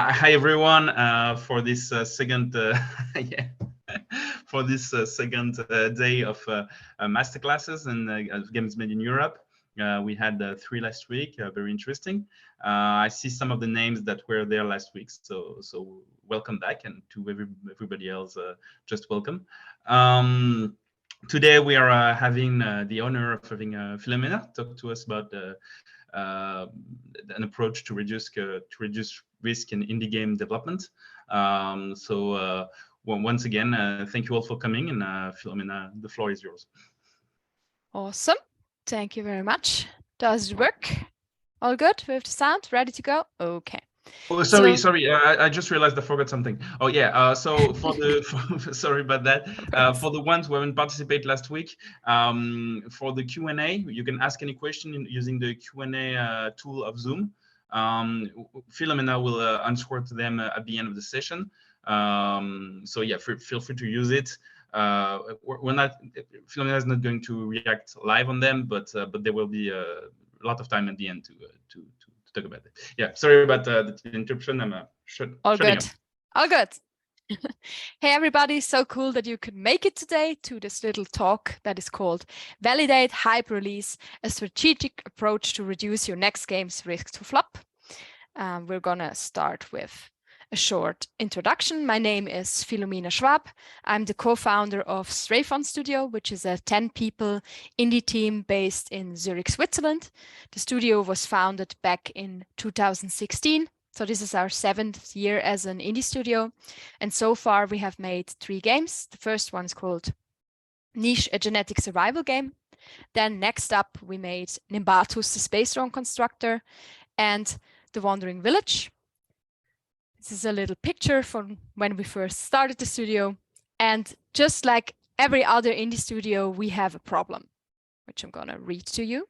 Hi everyone, for this second yeah, for this second day of masterclasses and games made in Europe. We had 3 last week, very interesting. I see some of the names that were there last week, so welcome back, and to everybody else, just welcome. Today we are having the honor of having Philomena talk to us about an approach to reduce risk in indie game development. Once again, thank you all for coming, and Philomena, the floor is yours. Awesome. Thank you very much. Does it work? All good with the sound? Ready to go? Okay. Oh, sorry. I just realized I forgot something. Oh yeah. So for the sorry about that. For the ones who haven't participated last week, for the Q&A, you can ask any question using the Q&A tool of Zoom. Philomena will answer to them at the end of the session. So yeah, feel free to use it. Philomena is not going to react live on them, but there will be a lot of time at the end to talk about it. Yeah, sorry about the interruption. I'm all good. All good. Hey everybody, so cool that you could make it today to this little talk that is called Validate Hype Release, a strategic approach to reduce your next game's risk to flop. We're gonna start with a short introduction. My name is Philomena Schwab. I'm the co-founder of Fawn Studio, which is a 10-people indie team based in Zurich, Switzerland. The studio was founded back in 2016. So this is our 7th year as an indie studio. And so far we have made 3 games. The first one is called Niche, a genetic survival game. Then next up we made Nimbatus, the space drone constructor, and The Wandering Village. This is a little picture from when we first started the studio. And just like every other indie studio, we have a problem, which I'm gonna read to you.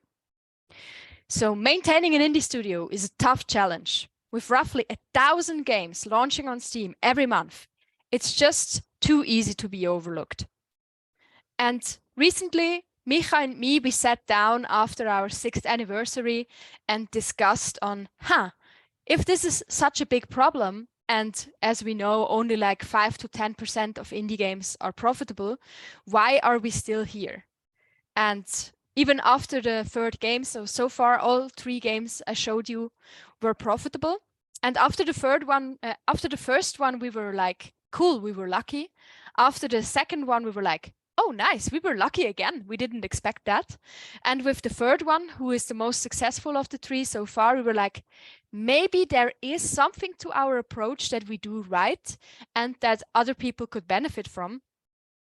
So maintaining an indie studio is a tough challenge. With roughly 1,000 games launching on Steam every month, it's just too easy to be overlooked. And recently, Micha and me, we sat down after our 6th anniversary and discussed on, if this is such a big problem, and as we know, only like 5 to 10% of indie games are profitable, why are we still here? And even after the 3rd game, so far all 3 games I showed you were profitable. And after the first one, we were like, cool, we were lucky. After the second one, we were like, oh, nice, we were lucky again. We didn't expect that. And with the 3rd one, who is the most successful of the 3 so far, we were like, maybe there is something to our approach that we do right and that other people could benefit from.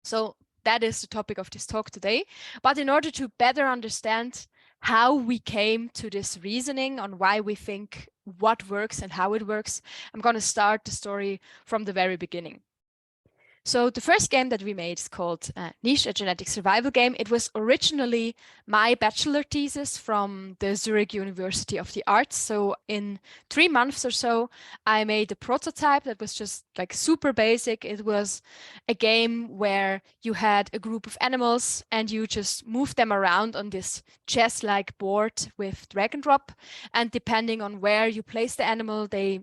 So that is the topic of this talk today. But in order to better understand how we came to this reasoning on why we think what works and how it works, I'm going to start the story from the very beginning. So the first game that we made is called Niche, a genetic survival game. It was originally my bachelor thesis from the Zurich University of the Arts. So in 3 months or so, I made a prototype that was just like super basic. It was a game where you had a group of animals and you just moved them around on this chess-like board with drag and drop. And depending on where you place the animal, they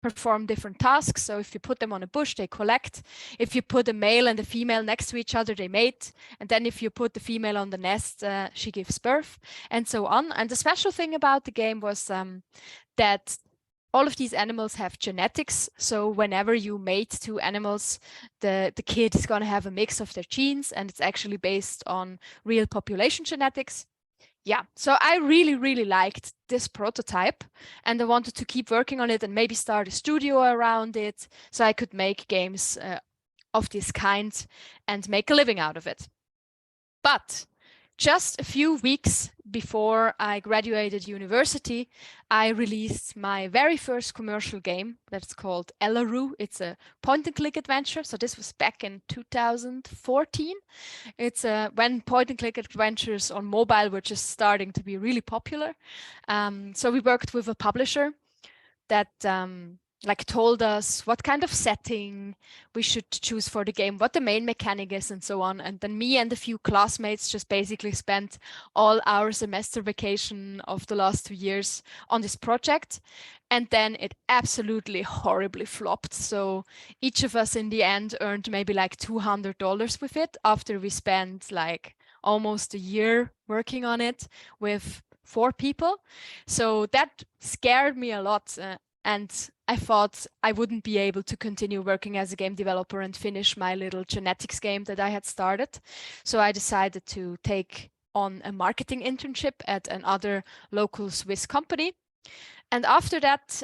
perform different tasks. So if you put them on a bush, they collect. If you put a male and a female next to each other, they mate. And then if you put the female on the nest, she gives birth, and so on. And the special thing about the game was that all of these animals have genetics. So whenever you mate 2 animals, the kid is going to have a mix of their genes, and it's actually based on real population genetics. Yeah, so I really, really liked this prototype, and I wanted to keep working on it and maybe start a studio around it so I could make games of this kind and make a living out of it. But just a few weeks before I graduated university, I released my very first commercial game that's called Elaroo. It's a point-and-click adventure. So this was back in 2014. It's when point-and-click adventures on mobile were just starting to be really popular. So we worked with a publisher that like told us what kind of setting we should choose for the game, what the main mechanic is, and so on. And then me and a few classmates just basically spent all our semester vacation of the last 2 years on this project. And then it absolutely horribly flopped. So each of us in the end earned maybe like $200 with it after we spent like almost a year working on it with 4 people. So that scared me a lot. And I thought I wouldn't be able to continue working as a game developer and finish my little genetics game that I had started. So I decided to take on a marketing internship at another local Swiss company. And after that,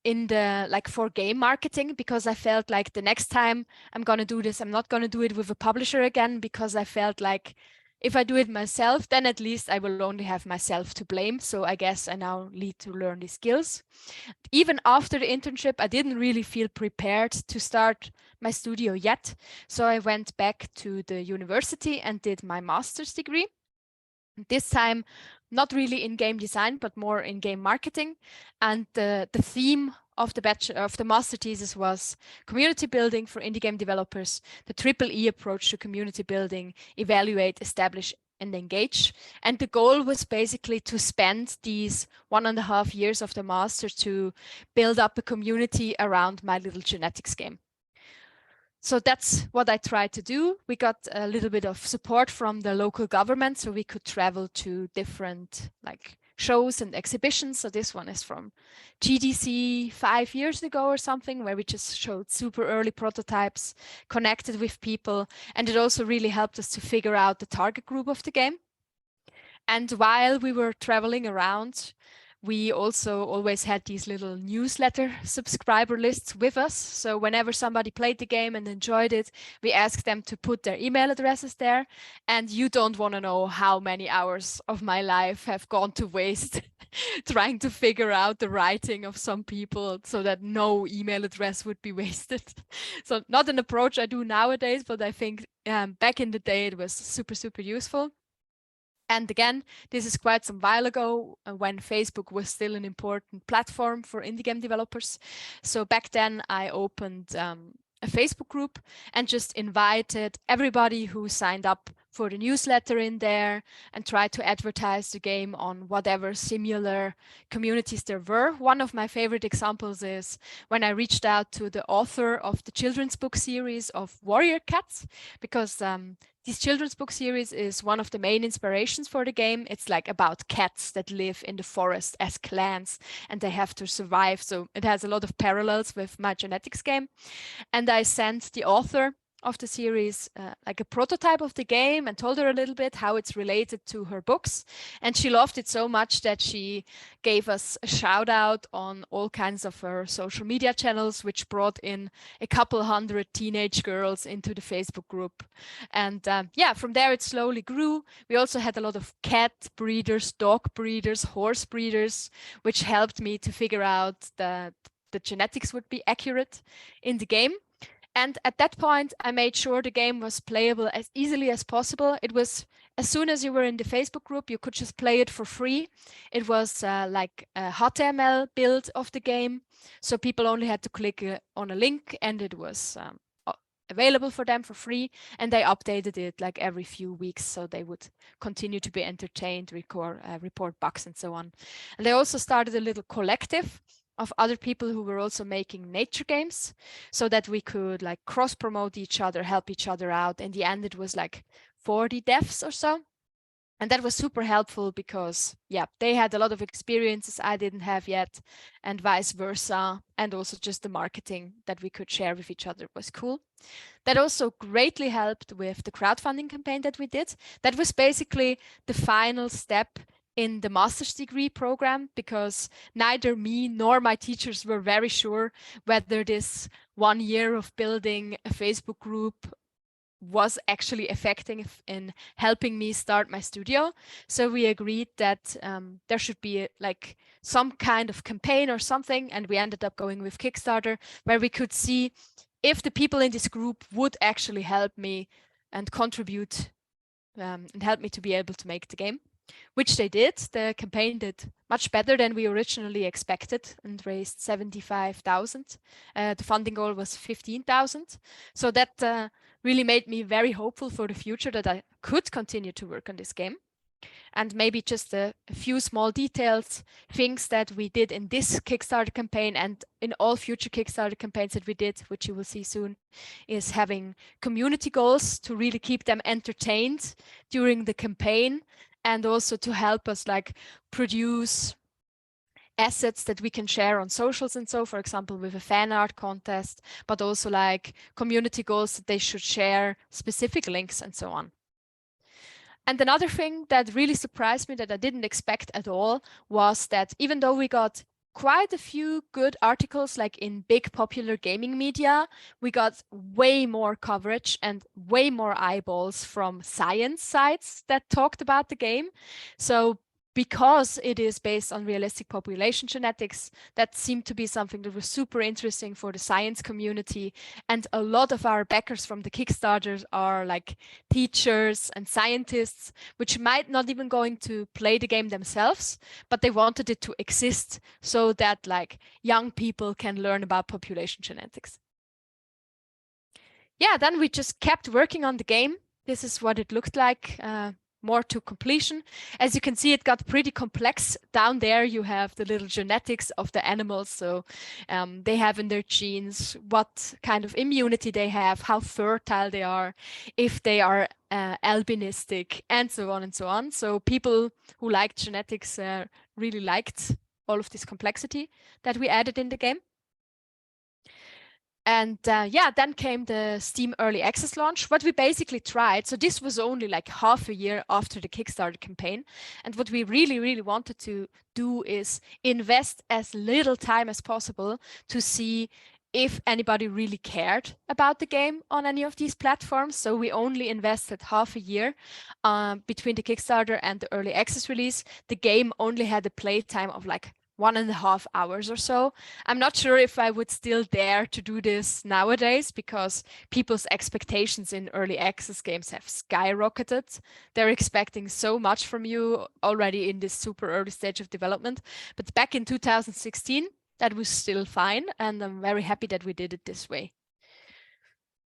in the like for game marketing, because I felt like the next time I'm gonna do this, I'm not gonna do it with a publisher again, because I felt like if I do it myself, then at least I will only have myself to blame. So I guess I now need to learn these skills. Even after the internship, I didn't really feel prepared to start my studio yet. So I went back to the university and did my master's degree. This time, not really in game design, but more in game marketing. And the theme of the master thesis was community building for indie game developers, the EEE approach to community building, evaluate, establish, and engage. And the goal was basically to spend these 1.5 years of the master to build up a community around my little genetics game. So that's what I tried to do. We got a little bit of support from the local government, so we could travel to different like shows and exhibitions. So this one is from GDC 5 years ago or something, where we just showed super early prototypes, connected with people, and it also really helped us to figure out the target group of the game. And while we were traveling around, we also always had these little newsletter subscriber lists with us. So whenever somebody played the game and enjoyed it, we asked them to put their email addresses there. And you don't want to know how many hours of my life have gone to waste trying to figure out the writing of some people so that no email address would be wasted. So not an approach I do nowadays, but I think back in the day it was super, super useful. And again, this is quite some while ago when Facebook was still an important platform for indie game developers. So back then I opened a Facebook group and just invited everybody who signed up for the newsletter in there and tried to advertise the game on whatever similar communities there were. One of my favorite examples is when I reached out to the author of the children's book series of Warrior Cats, because this children's book series is one of the main inspirations for the game. It's like about cats that live in the forest as clans and they have to survive. So it has a lot of parallels with my genetics game. And I sent the author of the series like a prototype of the game and told her a little bit how it's related to her books. And she loved it so much that she gave us a shout out on all kinds of her social media channels, which brought in a couple hundred teenage girls into the Facebook group. And yeah, from there it slowly grew. We also had a lot of cat breeders, dog breeders, horse breeders, which helped me to figure out that the genetics would be accurate in the game. And at that point, I made sure the game was playable as easily as possible. It was, as soon as you were in the Facebook group, you could just play it for free. It was like a HTML build of the game. So people only had to click on a link and it was available for them for free. And they updated it like every few weeks so they would continue to be entertained, report bugs and so on. And they also started a little collective of other people who were also making nature games so that we could like cross promote each other, help each other out. In the end, it was like 40 devs or so. And that was super helpful because, yeah, they had a lot of experiences I didn't have yet and vice versa. And also just the marketing that we could share with each other was cool. That also greatly helped with the crowdfunding campaign that we did. That was basically the final step in the master's degree program, because neither me nor my teachers were very sure whether this 1 year of building a Facebook group was actually effective in helping me start my studio. So we agreed that there should be like some kind of campaign or something, and we ended up going with Kickstarter, where we could see if the people in this group would actually help me and contribute and help me to be able to make the game. which they did. The campaign did much better than we originally expected and raised 75,000. The funding goal was 15,000. So that really made me very hopeful for the future that I could continue to work on this game. And maybe just a few small details, things that we did in this Kickstarter campaign and in all future Kickstarter campaigns that we did, which you will see soon, is having community goals to really keep them entertained during the campaign, and also to help us like produce assets that we can share on socials and so, for example, with a fan art contest, but also like community goals that they should share specific links and so on. And another thing that really surprised me that I didn't expect at all was that even though we got quite a few good articles like in big popular gaming media, we got way more coverage and way more eyeballs from science sites that talked about the game. So because it is based on realistic population genetics, that seemed to be something that was super interesting for the science community. And a lot of our backers from the Kickstarters are like teachers and scientists, which might not even going to play the game themselves, but they wanted it to exist so that like young people can learn about population genetics. Yeah, then we just kept working on the game. This is what it looked like. More to completion. As you can see, it got pretty complex. Down there, you have the little genetics of the animals. So they have in their genes what kind of immunity they have, how fertile they are, if they are albinistic, and so on and so on. So people who liked genetics really liked all of this complexity that we added in the game. And yeah, then came the Steam Early Access launch. What we basically tried, so this was only like half a year after the Kickstarter campaign. And what we really, really wanted to do is invest as little time as possible to see if anybody really cared about the game on any of these platforms. So we only invested half a year between the Kickstarter and the Early Access release. The game only had a playtime of like 1.5 hours or so. I'm not sure if I would still dare to do this nowadays because people's expectations in early access games have skyrocketed. They're expecting so much from you already in this super early stage of development. But back in 2016, that was still fine. And I'm very happy that we did it this way.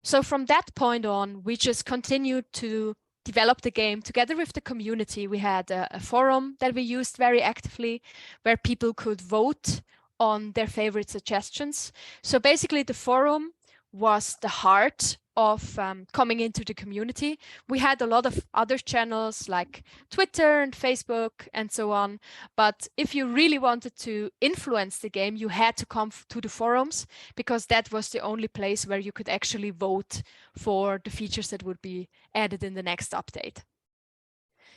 So from that point on, we just continued to develop the game together with the community. We had a forum that we used very actively where people could vote on their favorite suggestions. So basically the forum was the heart of coming into the community. We had a lot of other channels like Twitter and Facebook and so on. But if you really wanted to influence the game, you had to come to the forums because that was the only place where you could actually vote for the features that would be added in the next update.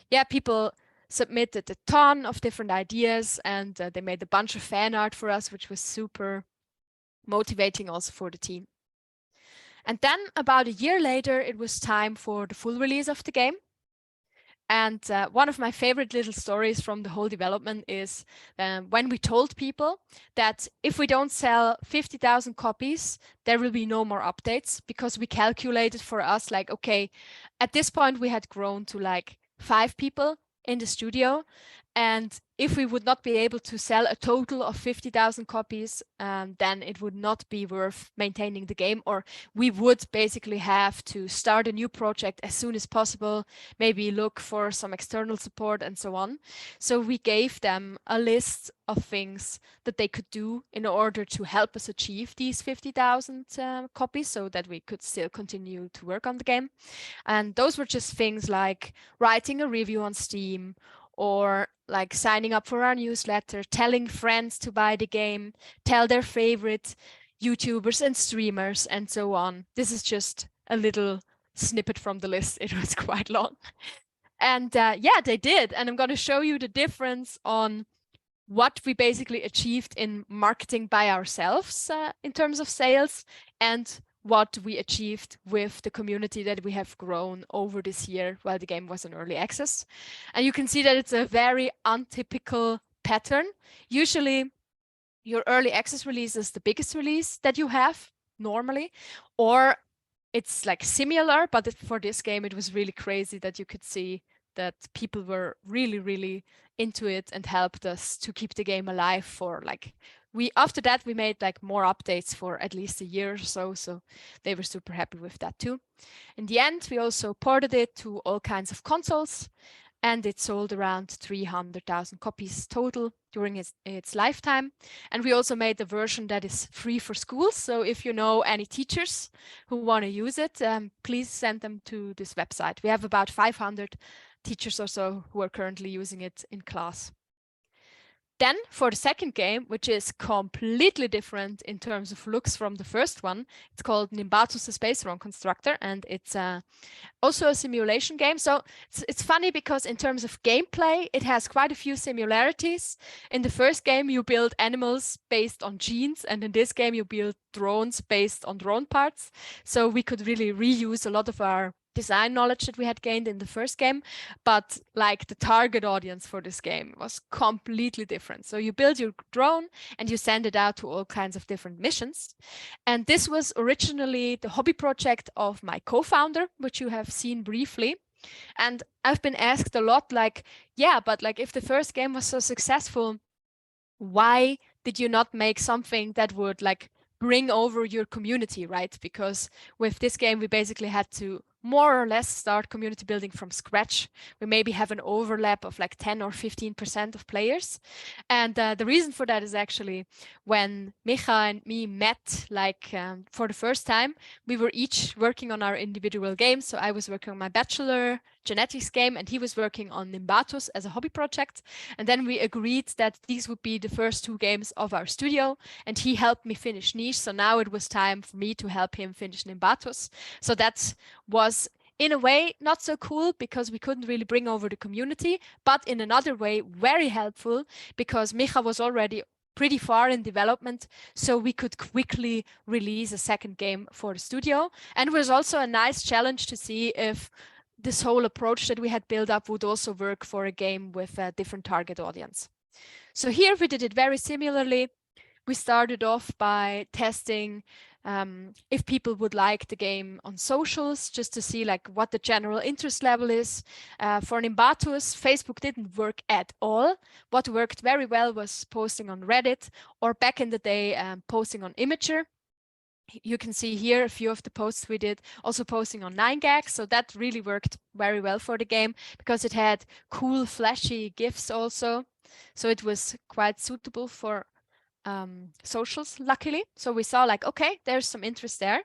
Yeah, people submitted a ton of different ideas and they made a bunch of fan art for us, which was super motivating also for the team. And then about a year later, it was time for the full release of the game. And one of my favorite little stories from the whole development is when we told people that if we don't sell 50,000 copies, there will be no more updates because we calculated for us like, okay, at this point we had grown to like 5 people in the studio. And if we would not be able to sell a total of 50,000 copies, then it would not be worth maintaining the game, or we would basically have to start a new project as soon as possible, maybe look for some external support and so on. So we gave them a list of things that they could do in order to help us achieve these 50,000 copies so that we could still continue to work on the game. And those were just things like writing a review on Steam, or like signing up for our newsletter, telling friends to buy the game, tell their favorite YouTubers and streamers, and so on. This is just a little snippet from the list. It was quite long. And yeah, they did. And I'm going to show you the difference on what we basically achieved in marketing by ourselves in terms of sales, and what we achieved with the community that we have grown over this year while the game was in early access. And you can see that it's a very untypical pattern. Usually your early access release is the biggest release that you have normally, or it's like similar, but for this game, it was really crazy that you could see that people were really, really into it and helped us to keep the game alive for like, after that we made like more updates for at least a year or so. So they were super happy with that too. In the end, we also ported it to all kinds of consoles, and it sold around 300,000 copies total during its lifetime. And we also made a version that is free for schools. So if you know any teachers who want to use it, please send them to this website. We have about 500 teachers or so who are currently using it in class. Then for the second game, which is completely different in terms of looks from the first one, it's called Nimbatus the Space Drone Constructor, and it's also a simulation game. So it's funny because in terms of gameplay, it has quite a few similarities. In the first game, you build animals based on genes, and in this game, you build drones based on drone parts. So we could really reuse a lot of our design knowledge that we had gained in the first game, but like the target audience for this game was completely different. So you build your drone and you send it out to all kinds of different missions. And this was originally the hobby project of my co-founder, which you have seen briefly. And I've been asked a lot, like, yeah, but like if the first game was so successful, why did you not make something that would like bring over your community, right? Because with this game, we basically had to more or less start community building from scratch. We maybe have an overlap of like 10 or 15% of players. And the reason for that is actually when Micha and me met, like for the first time, we were each working on our individual games. So I was working on my bachelor genetics game and he was working on Nimbatus as a hobby project. And then we agreed that these would be the first two games of our studio, and he helped me finish Niche. So now it was time for me to help him finish Nimbatus. So that was in a way not so cool because we couldn't really bring over the community, but in another way very helpful because Micha was already pretty far in development, so we could quickly release a second game for the studio. And it was also a nice challenge to see if this whole approach that we had built up would also work for a game with a different target audience. So here we did it very similarly. We started off by testing if people would like the game on socials, just to see like what the general interest level is. For Nimbatus, Facebook didn't work at all. What worked very well was posting on Reddit, or back in the day, posting on Imager. You can see here a few of the posts we did, also posting on 9gag. So that really worked very well for the game because it had cool, flashy GIFs also. So it was quite suitable for socials, luckily. So we saw like, okay, there's some interest there.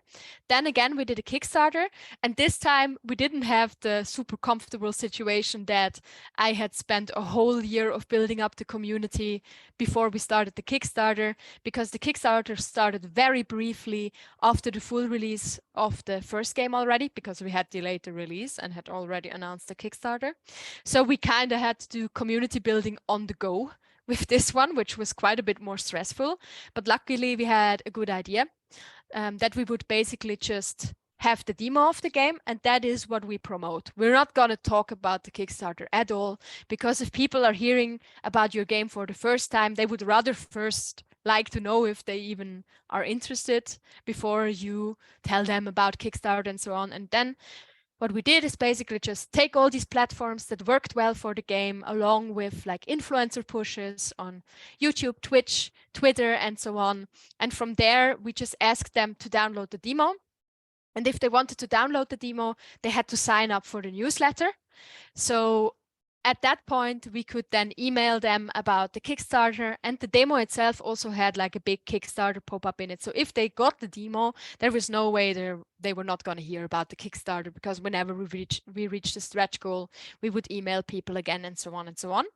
Then again, we did a Kickstarter, and this time we didn't have the super comfortable situation that I had spent a whole year of building up the community before we started the Kickstarter, because the Kickstarter started very briefly after the full release of the first game already, because we had delayed the release and had already announced the Kickstarter. So we kind of had to do community building on the go with this one, which was quite a bit more stressful. But luckily we had a good idea that we would basically just have the demo of the game, and that is what we promote. We're not going to talk about the Kickstarter at all, because if people are hearing about your game for the first time, they would rather first like to know if they even are interested before you tell them about Kickstarter and so on. And then what we did is basically just take all these platforms that worked well for the game, along with like influencer pushes on YouTube, Twitch, Twitter, and so on. And from there, we just asked them to download the demo. And if they wanted to download the demo, they had to sign up for the newsletter. So at that point, we could then email them about the Kickstarter, and the demo itself also had like a big Kickstarter pop-up in it. So if they got the demo, there was no way they were not going to hear about the Kickstarter, because whenever we reached the stretch goal, we would email people again, and so on and so on.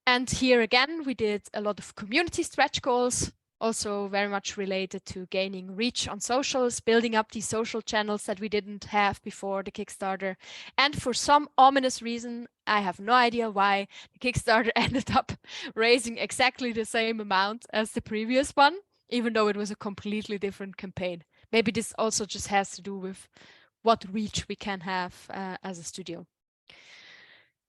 And here again, we did a lot of community stretch goals, also very much related to gaining reach on socials, building up these social channels that we didn't have before the Kickstarter. And for some ominous reason, I have no idea why, the Kickstarter ended up raising exactly the same amount as the previous one, even though it was a completely different campaign. Maybe this also just has to do with what reach we can have as a studio.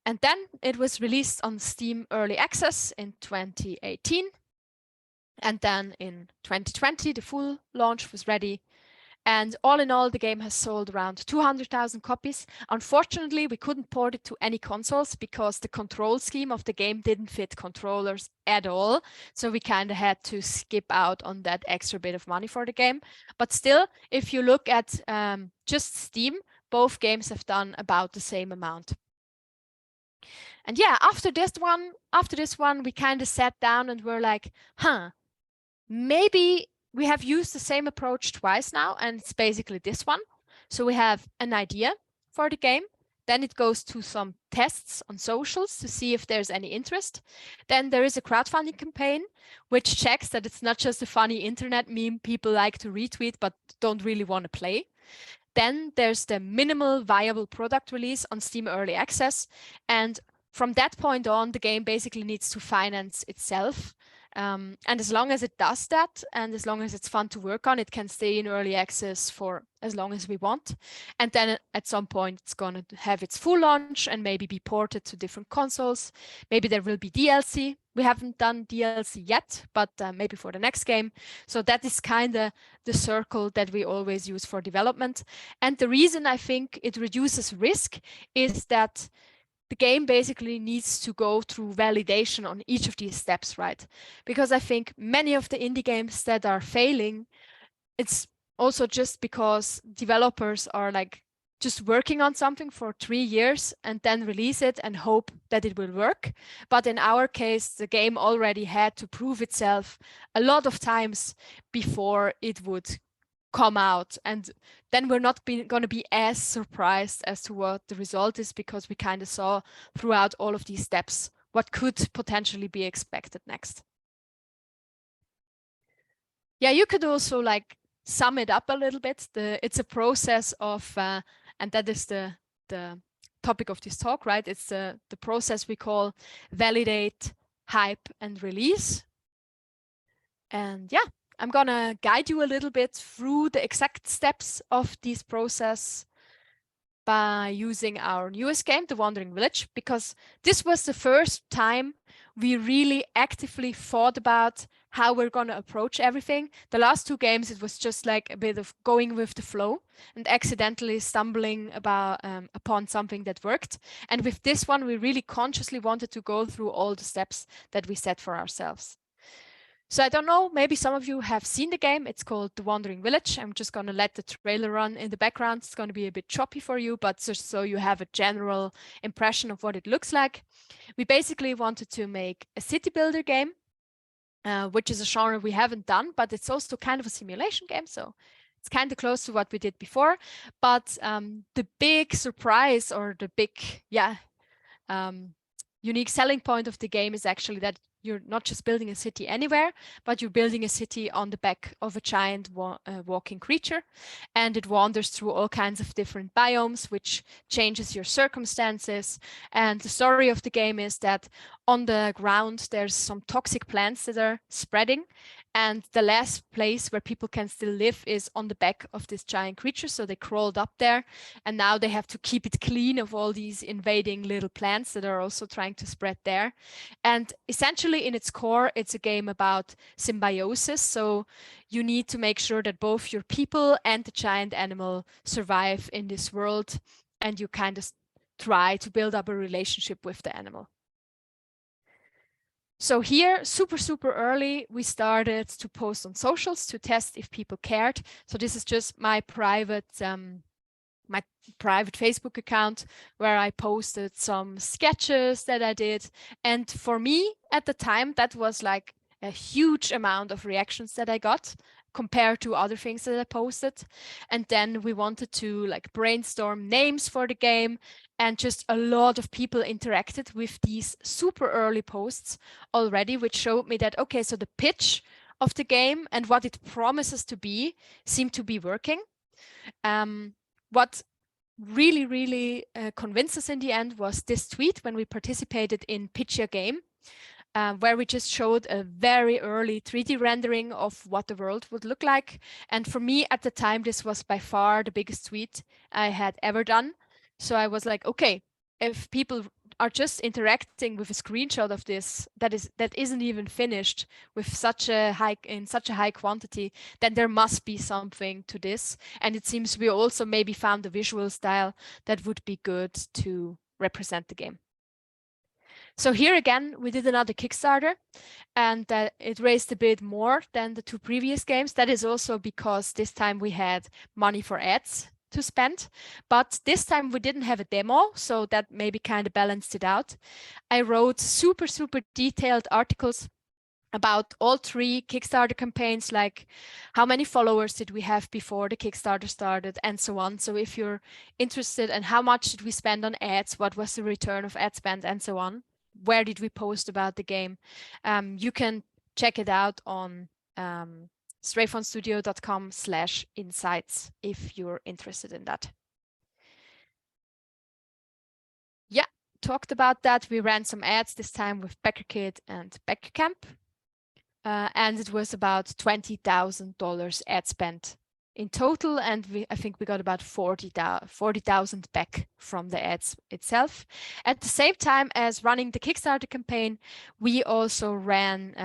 And then it was released on Steam Early Access in 2018. And then in 2020, the full launch was ready. And all in all, the game has sold around 200,000 copies. Unfortunately, we couldn't port it to any consoles because the control scheme of the game didn't fit controllers at all. So we kind of had to skip out on that extra bit of money for the game. But still, if you look at just Steam, both games have done about the same amount. And yeah, after this one, we kind of sat down and were like, maybe we have used the same approach twice now, and it's basically this one. So we have an idea for the game. Then it goes to some tests on socials to see if there's any interest. Then there is a crowdfunding campaign, which checks that it's not just a funny internet meme people like to retweet, but don't really want to play. Then there's the minimal viable product release on Steam Early Access. And from that point on, the game basically needs to finance itself. And as long as it does that, and as long as it's fun to work on, it can stay in early access for as long as we want. And then at some point, it's going to have its full launch and maybe be ported to different consoles. Maybe there will be DLC. We haven't done DLC yet, but maybe for the next game. So that is kind of the circle that we always use for development. And the reason I think it reduces risk is that the game basically needs to go through validation on each of these steps, right? Because I think many of the indie games that are failing, it's also just because developers are like just working on something for 3 years and then release it and hope that it will work. But in our case, the game already had to prove itself a lot of times before it would come out, and then we're not going to be as surprised as to what the result is, because we kind of saw throughout all of these steps what could potentially be expected next. Yeah, you could also like sum it up a little bit. It's a process of, and that is the topic of this talk, right? It's the process we call validate, hype, and release. And yeah, I'm gonna guide you a little bit through the exact steps of this process by using our newest game, The Wandering Village, because this was the first time we really actively thought about how we're gonna approach everything. The last 2 games, it was just like a bit of going with the flow and accidentally stumbling upon something that worked. And with this one, we really consciously wanted to go through all the steps that we set for ourselves. So I don't know, maybe some of you have seen the game. It's called The Wandering Village. I'm just going to let the trailer run in the background. It's going to be a bit choppy for you, but just so you have a general impression of what it looks like. We basically wanted to make a city builder game, which is a genre we haven't done, but it's also kind of a simulation game. So it's kind of close to what we did before. But the big surprise, or the big, unique selling point of the game is actually that you're not just building a city anywhere, but you're building a city on the back of a giant walking creature. And it wanders through all kinds of different biomes, which changes your circumstances. And the story of the game is that on the ground, there's some toxic plants that are spreading. And the last place where people can still live is on the back of this giant creature. So they crawled up there, and now they have to keep it clean of all these invading little plants that are also trying to spread there. And essentially in its core, it's a game about symbiosis. So you need to make sure that both your people and the giant animal survive in this world, and you kind of try to build up a relationship with the animal. So here, super early, we started to post on socials to test if people cared. So this is just my private Facebook account, where I posted some sketches that I did. And for me at the time, that was like a huge amount of reactions that I got compared to other things that I posted. And then we wanted to like brainstorm names for the game, and just a lot of people interacted with these super early posts already, which showed me that, okay, so the pitch of the game and what it promises to be seem to be working. What really convinced us in the end was this tweet when we participated in Pitch Your Game, where we just showed a very early 3D rendering of what the world would look like. And for me at the time, this was by far the biggest tweet I had ever done. So I was like, okay, if people are just interacting with a screenshot of this that isn't even finished with such a high quantity, then there must be something to this. And it seems we also maybe found a visual style that would be good to represent the game. So here again, we did another Kickstarter, and it raised a bit more than the 2 previous games. That is also because this time we had money for ads to spend, but this time we didn't have a demo, so that maybe kind of balanced it out. I wrote super detailed articles about all 3 Kickstarter campaigns, like how many followers did we have before the Kickstarter started, and so on. So if you're interested in how much did we spend on ads, what was the return of ad spend, and so on, where did we post about the game, you can check it out on strayfawnstudio.com/insights if you're interested in that. Yeah, talked about that. We ran some ads this time with Becker Kid and Becker Camp. And it was about $20,000 ad spent in total, and I think we got about 40,000 back from the ads itself. At the same time as running the Kickstarter campaign, we also ran,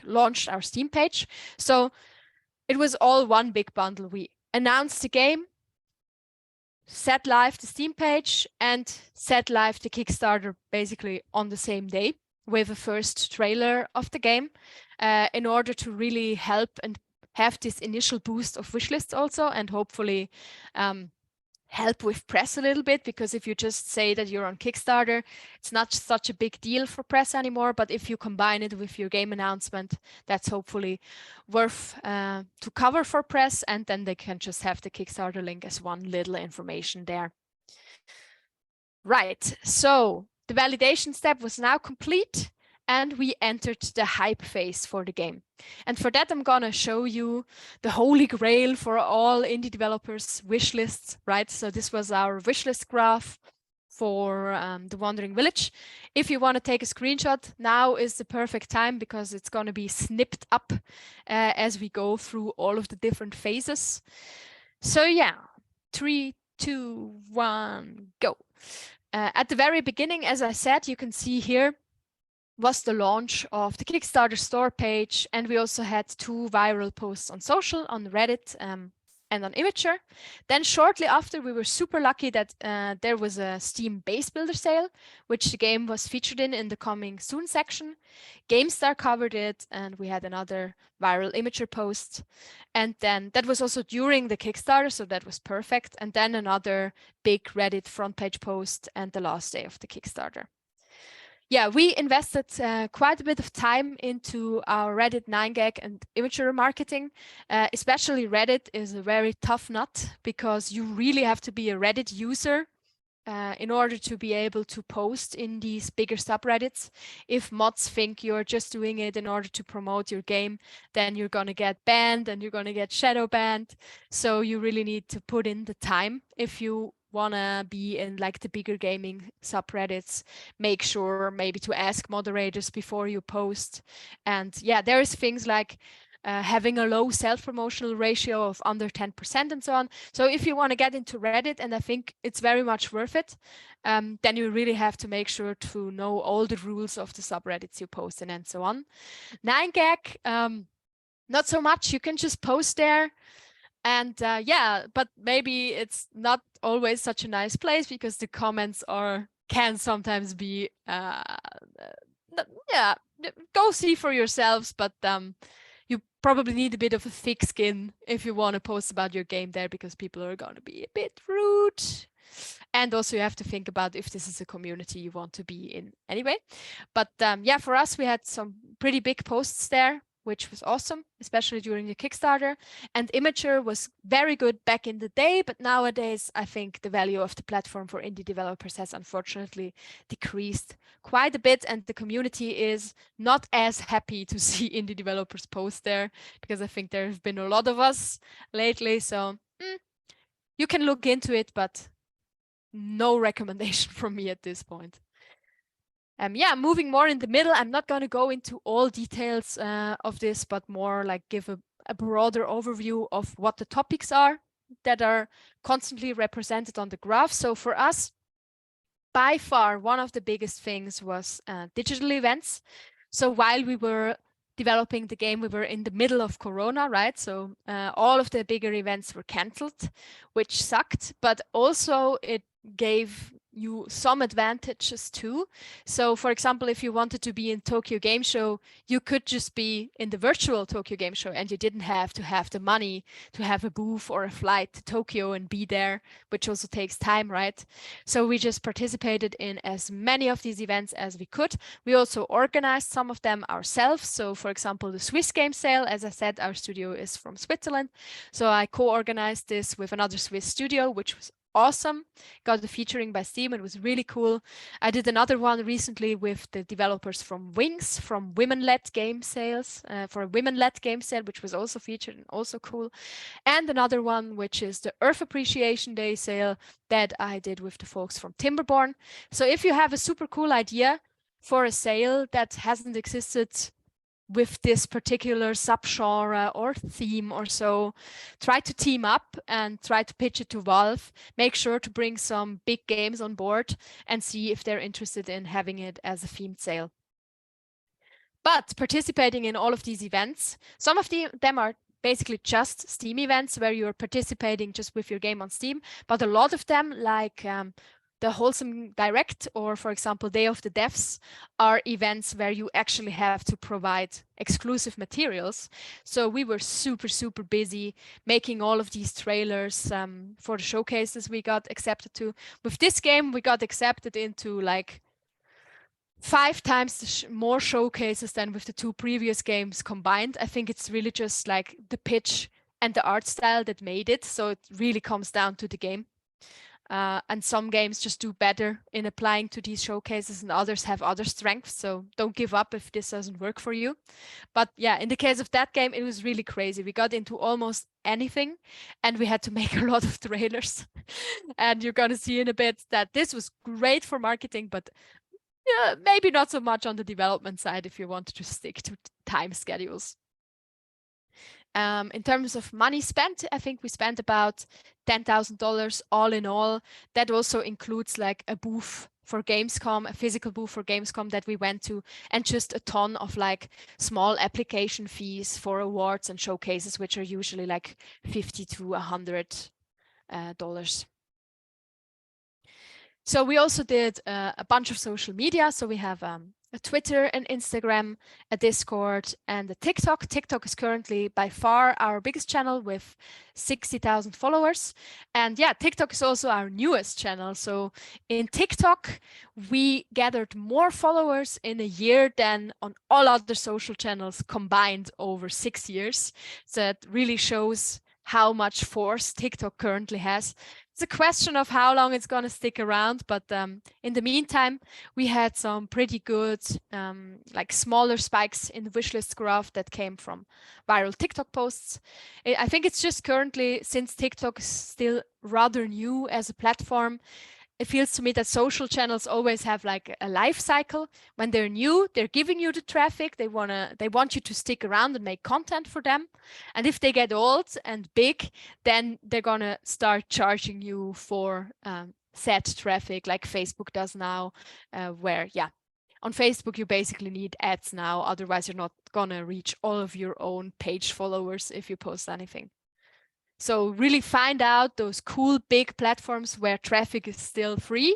launched our Steam page. So it was all one big bundle. We announced the game, set live the Steam page, and set live the Kickstarter basically on the same day with a first trailer of the game, in order to really help and have this initial boost of wishlists also, and hopefully help with press a little bit, because if you just say that you're on Kickstarter, it's not such a big deal for press anymore. But if you combine it with your game announcement, that's hopefully worth to cover for press, and then they can just have the Kickstarter link as one little information there. Right, so the validation step was now complete, and we entered the hype phase for the game. And for that, I'm gonna show you the holy grail for all indie developers, wish lists, right? So this was our wish list graph for the Wandering Village. If you want to take a screenshot, now is the perfect time, because it's going to be snipped up as we go through all of the different phases. So yeah, 3, 2, 1, go. At the very beginning, as I said, you can see here was the launch of the Kickstarter store page, and we also had 2 viral posts on social, on Reddit and on Imgur. Then shortly after, we were super lucky that there was a Steam base builder sale, which the game was featured in the coming soon section. GameStar covered it, and we had another viral Imgur post. And then that was also during the Kickstarter, so that was perfect. And then another big Reddit front page post and the last day of the Kickstarter. Yeah, we invested quite a bit of time into our Reddit 9gag and Imgur marketing. Especially Reddit is a very tough nut, because you really have to be a Reddit user in order to be able to post in these bigger subreddits. If mods think you're just doing it in order to promote your game, then you're going to get banned and you're going to get shadow banned. So you really need to put in the time if you want to be in like the bigger gaming subreddits. Make sure maybe to ask moderators before you post. And yeah, there is things like having a low self-promotional ratio of under 10% and so on. So if you want to get into Reddit, and I think it's very much worth it, then you really have to make sure to know all the rules of the subreddits you post in and so on. 9gag, not so much. You can just post there. And yeah, but maybe it's not always such a nice place, because the comments can sometimes be, yeah, go see for yourselves. But you probably need a bit of a thick skin if you want to post about your game there, because people are going to be a bit rude. And also you have to think about if this is a community you want to be in anyway. But yeah, for us, we had some pretty big posts there, which was awesome, especially during the Kickstarter. And Imgur was very good back in the day, but nowadays I think the value of the platform for indie developers has unfortunately decreased quite a bit, and the community is not as happy to see indie developers post there, because I think there have been a lot of us lately. So you can look into it, but no recommendation from me at this point. Yeah, moving more in the middle, I'm not going to go into all details of this, but more like give a broader overview of what the topics are that are constantly represented on the graph. So for us, by far, one of the biggest things was digital events. So while we were developing the game, we were in the middle of Corona, right? So all of the bigger events were cancelled, which sucked, but also it gave you some advantages too. So for example, if you wanted to be in Tokyo Game Show, you could just be in the virtual Tokyo Game Show and you didn't have to have the money to have a booth or a flight to Tokyo and be there, which also takes time, right? So we just participated in as many of these events as we could. We also organized some of them ourselves. So for example, the Swiss Game Sale, as I said, our studio is from Switzerland. So I co-organized this with another Swiss studio, which was awesome. Got the featuring by Steam. It was really cool. I did another one recently with the developers from Wings, from women-led game sales, for a women-led game sale, which was also featured and also cool. And another one, which is the Earth Appreciation Day sale that I did with the folks from Timberborn. So if you have a super cool idea for a sale that hasn't existed with this particular subgenre or theme or so, try to team up and try to pitch it to Valve. Make sure to bring some big games on board and see if they're interested in having it as a themed sale. But participating in all of these events, some of them are basically just Steam events where you're participating just with your game on Steam, but a lot of them, like the Wholesome Direct or, for example, Day of the Devs, are events where you actually have to provide exclusive materials. So we were super, super busy making all of these trailers for the showcases we got accepted to. With this game, we got accepted into like 5 times more showcases than with the 2 previous games combined. I think it's really just like the pitch and the art style that made it. So it really comes down to the game. And some games just do better in applying to these showcases and others have other strengths. So don't give up if this doesn't work for you. But yeah, in the case of that game, it was really crazy. We got into almost anything and we had to make a lot of trailers. And you're going to see in a bit that this was great for marketing, but yeah, maybe not so much on the development side if you want to stick to time schedules. In terms of money spent, I think we spent about $10,000 all in all. That also includes like a booth for Gamescom, a physical booth for Gamescom that we went to, and just a ton of like small application fees for awards and showcases, which are usually like $50 to $100. So we also did a bunch of social media. So we have a Twitter, an Instagram, a Discord, and a TikTok. TikTok is currently by far our biggest channel with 60,000 followers. And yeah, TikTok is also our newest channel. So in TikTok, we gathered more followers in a year than on all other social channels combined over 6 years. So it really shows how much force TikTok currently has. It's a question of how long it's going to stick around, but in the meantime, we had some pretty good, like smaller spikes in the wishlist graph that came from viral TikTok posts. I think it's just currently, since TikTok is still rather new as a platform, it feels to me that social channels always have like a life cycle. When they're new, they're giving you the traffic. They want you to stick around and make content for them. And if they get old and big, then they're gonna start charging you for set traffic like Facebook does now, where yeah, on Facebook you basically need ads now. Otherwise, you're not gonna reach all of your own page followers if you post anything. So really find out those cool big platforms where traffic is still free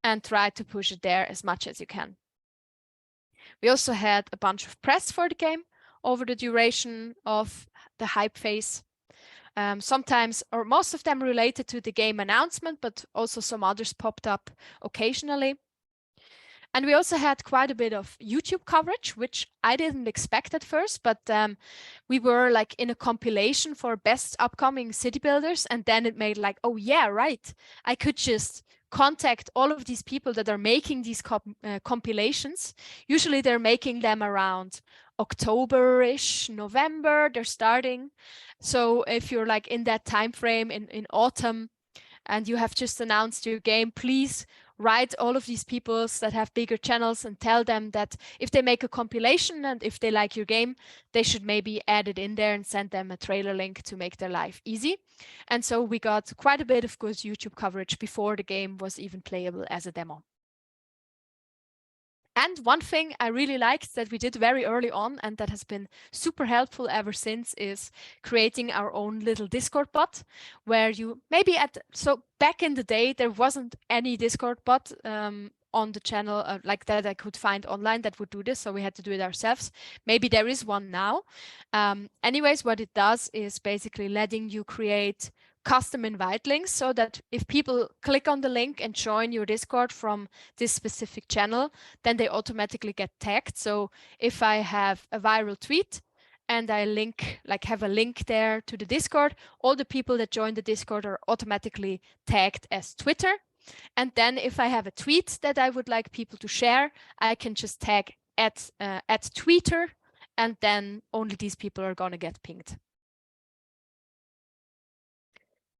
and try to push it there as much as you can. We also had a bunch of press for the game over the duration of the hype phase. Sometimes, or most of them related to the game announcement, but also some others popped up occasionally. And we also had quite a bit of YouTube coverage, which I didn't expect at first, but we were like in a compilation for best upcoming city builders. And then it made like, oh yeah, right. I could just contact all of these people that are making these compilations. Usually they're making them around October-ish, November, they're starting. So if you're like in that time frame in autumn and you have just announced your game, please write all of these people that have bigger channels and tell them that if they make a compilation and if they like your game, they should maybe add it in there and send them a trailer link to make their life easy. And so we got quite a bit of good YouTube coverage before the game was even playable as a demo. And one thing I really liked that we did very early on, and that has been super helpful ever since, is creating our own little Discord bot, where you maybe so back in the day, there wasn't any Discord bot on the channel like that I could find online that would do this. So we had to do it ourselves. Maybe there is one now. Anyways, what it does is basically letting you create custom invite links so that if people click on the link and join your Discord from this specific channel, then they automatically get tagged. So if I have a viral tweet and I have a link there to the Discord, all the people that join the Discord are automatically tagged as Twitter. And then if I have a tweet that I would like people to share, I can just tag at Twitter, and then only these people are going to get pinged.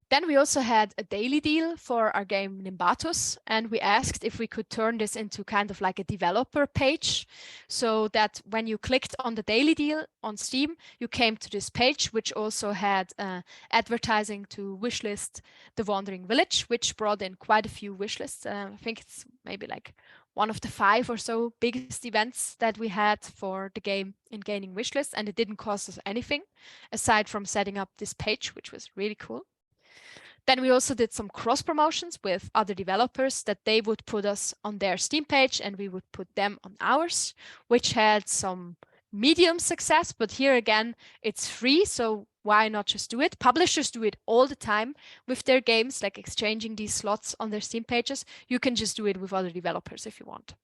Then we also had a daily deal for our game Nimbatus, and we asked if we could turn this into kind of like a developer page, so that when you clicked on the daily deal on Steam, you came to this page, which also had advertising to wishlist The Wandering Village, which brought in quite a few wishlists. I think it's maybe like one of the 5 or so biggest events that we had for the game in gaining wishlists, and it didn't cost us anything aside from setting up this page, which was really cool. Then we also did some cross promotions with other developers that they would put us on their Steam page and we would put them on ours, which had some medium success. But here again, it's free, so why not just do it? Publishers do it all the time with their games, like exchanging these slots on their Steam pages. You can just do it with other developers if you want.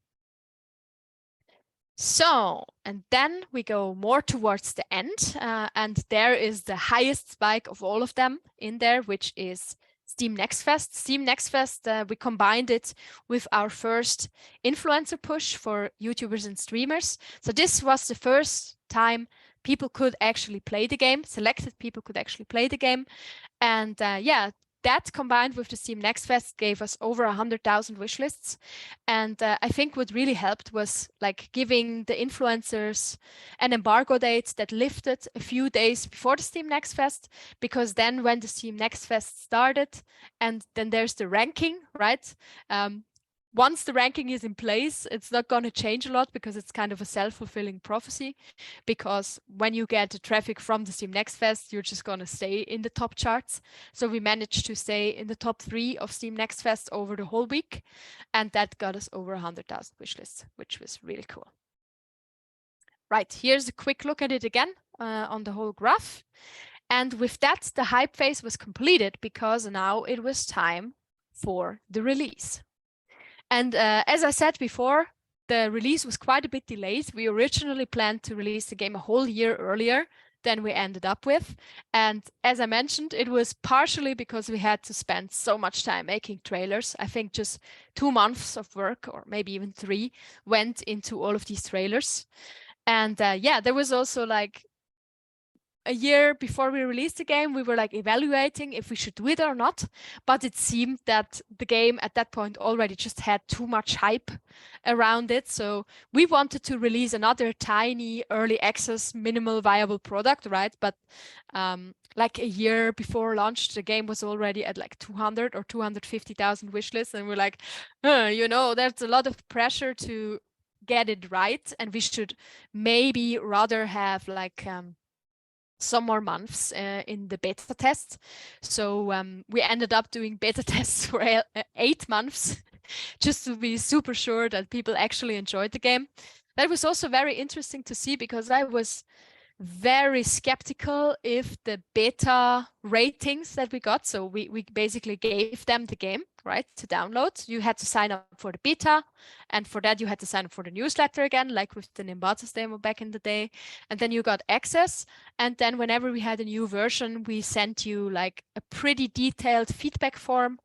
So, and then we go more towards the end, and there is the highest spike of all of them in there, which is Steam Next Fest. Steam Next Fest, we combined it with our first influencer push for YouTubers and streamers. So this was the first time people could actually play the game, selected people could actually play the game. And yeah, that combined with the Steam Next Fest gave us over 100,000 wishlists. And I think what really helped was like giving the influencers an embargo date that lifted a few days before the Steam Next Fest, because then when the Steam Next Fest started, and then there's the ranking, right? Once the ranking is in place, it's not going to change a lot because it's kind of a self-fulfilling prophecy. Because when you get the traffic from the Steam Next Fest, you're just going to stay in the top charts. So we managed to stay in the top 3 of Steam Next Fest over the whole week. And that got us over 100,000 wishlists, which was really cool. Right, here's a quick look at it again on the whole graph. And with that, the hype phase was completed because now it was time for the release. And as I said before, the release was quite a bit delayed. We originally planned to release the game a whole year earlier than we ended up with. And as I mentioned, it was partially because we had to spend so much time making trailers. I think just 2 months of work, or maybe even 3, went into all of these trailers. And yeah, there was also like a year before we released the game, we were like evaluating if we should do it or not. But it seemed that the game at that point already just had too much hype around it. So we wanted to release another tiny early access minimal viable product, right? But like a year before launch, the game was already at like 200 or 250,000 wishlists. And we're like, you know, there's a lot of pressure to get it right. And we should maybe rather have like some more months in the beta test. So we ended up doing beta tests for 8 months just to be super sure that people actually enjoyed the game. That was also very interesting to see because I was very skeptical if the beta ratings that we got, so we basically gave them the game, right, to download. You had to sign up for the beta, and for that you had to sign up for the newsletter again, like with the Nimbatus demo back in the day, and then you got access. And then whenever we had a new version, we sent you like a pretty detailed feedback form.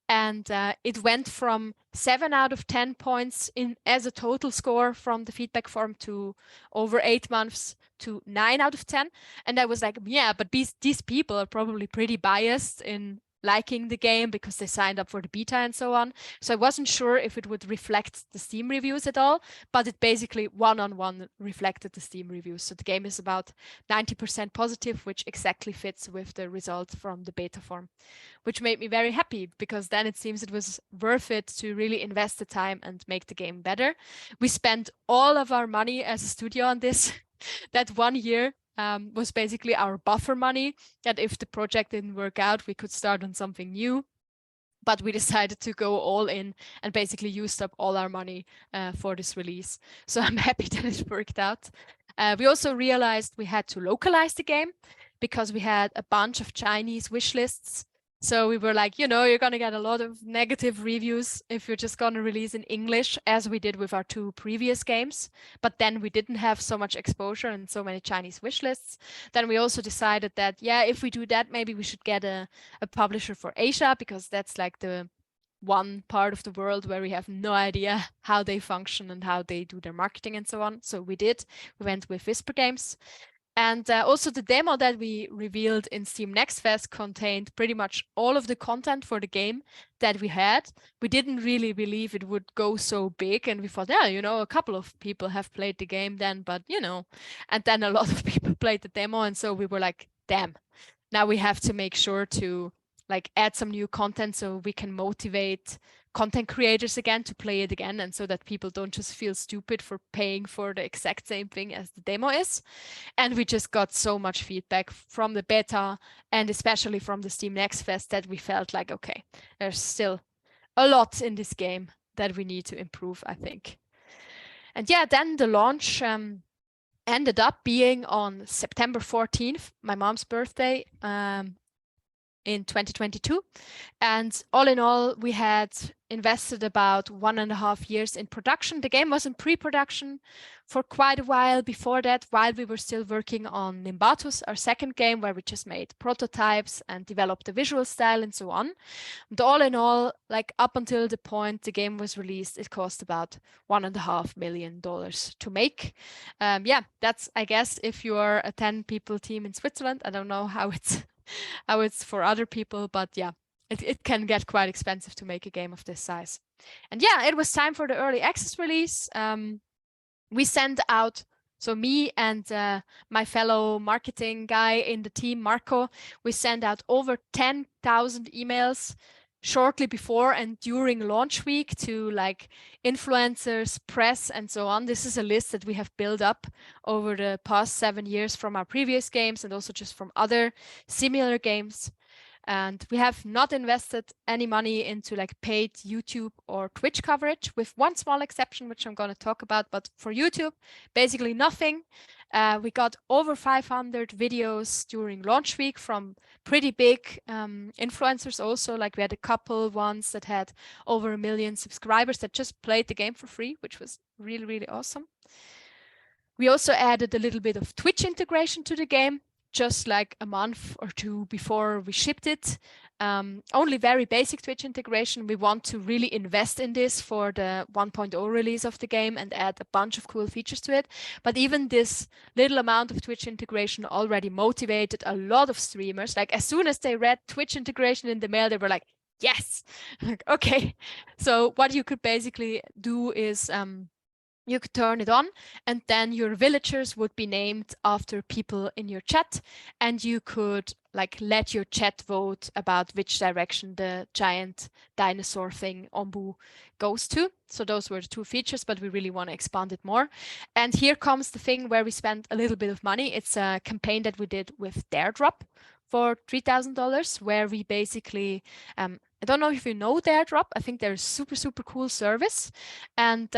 And it went from 7 out of 10 points as a total score from the feedback form to over 8 months to 9 out of 10. And I was like, yeah, but these people are probably pretty biased in liking the game because they signed up for the beta and so on. So I wasn't sure if it would reflect the Steam reviews at all, but it basically one-on-one reflected the Steam reviews. So the game is about 90% positive, which exactly fits with the results from the beta form, which made me very happy because then it seems it was worth it to really invest the time and make the game better. We spent all of our money as a studio on this. That 1 year was basically our buffer money, that if the project didn't work out, we could start on something new. But we decided to go all in and basically used up all our money for this release. So I'm happy that it worked out. We also realized we had to localize the game because we had a bunch of Chinese wish lists. So we were like, you know, you're going to get a lot of negative reviews if you're just going to release in English, as we did with our 2 previous games. But then we didn't have so much exposure and so many Chinese wish lists. Then we also decided that, yeah, if we do that, maybe we should get a publisher for Asia, because that's like the one part of the world where we have no idea how they function and how they do their marketing and so on. So we did. We went with Whisper Games. And also the demo that we revealed in Steam Next Fest contained pretty much all of the content for the game that we had. We didn't really believe it would go so big, and we thought, yeah, you know, a couple of people have played the game then, but you know, and then a lot of people played the demo, and so we were like, damn, now we have to make sure to like add some new content so we can motivate content creators again to play it again, and so that people don't just feel stupid for paying for the exact same thing as the demo is. And we just got so much feedback from the beta and especially from the Steam Next Fest that we felt like, okay, there's still a lot in this game that we need to improve, I think. And yeah, then the launch ended up being on September 14th, my mom's birthday, in 2022. And all in all, we had invested about 1.5 years in production. The game was in pre-production for quite a while before that, while we were still working on Nimbatus, our second game, where we just made prototypes and developed the visual style and so on. And all in all, like up until the point the game was released, it cost about $1.5 million to make. Yeah, that's, I guess, if you are a 10-people team in Switzerland. I don't know how it's for other people, but yeah, it can get quite expensive to make a game of this size. And yeah, it was time for the early access release. We sent out, so me and my fellow marketing guy in the team, Marco, we sent out over 10,000 emails shortly before and during launch week to like influencers, press, and so on. This is a list that we have built up over the past 7 years from our previous games and also just from other similar games. And we have not invested any money into like paid YouTube or Twitch coverage, with one small exception, which I'm going to talk about. But for YouTube, basically nothing. We got over 500 videos during launch week from pretty big influencers also. Like we had a couple ones that had over 1 million subscribers that just played the game for free, which was really, really awesome. We also added a little bit of Twitch integration to the game, just like a month or 2 before we shipped it. Only very basic Twitch integration. We want to really invest in this for the 1.0 release of the game and add a bunch of cool features to it. But even this little amount of Twitch integration already motivated a lot of streamers. Like as soon as they read Twitch integration in the mail, they were like, yes, like, okay. So what you could basically do is you could turn it on, and then your villagers would be named after people in your chat, and you could like let your chat vote about which direction the giant dinosaur thing Ombu goes to. So those were the 2 features, but we really want to expand it more. And here comes the thing where we spent a little bit of money. It's a campaign that we did with Daredrop for $3,000, where we basically I don't know if you know Daredrop. I think they're a super, super cool service. And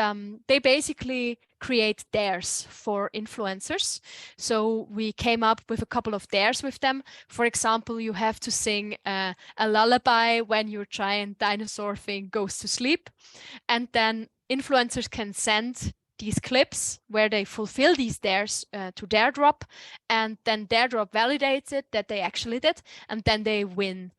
they basically create dares for influencers. So we came up with a couple of dares with them. For example, you have to sing a lullaby when your giant dinosaur thing goes to sleep. And then influencers can send these clips where they fulfill these dares to Daredrop. And then Daredrop validates it that they actually did. And then they win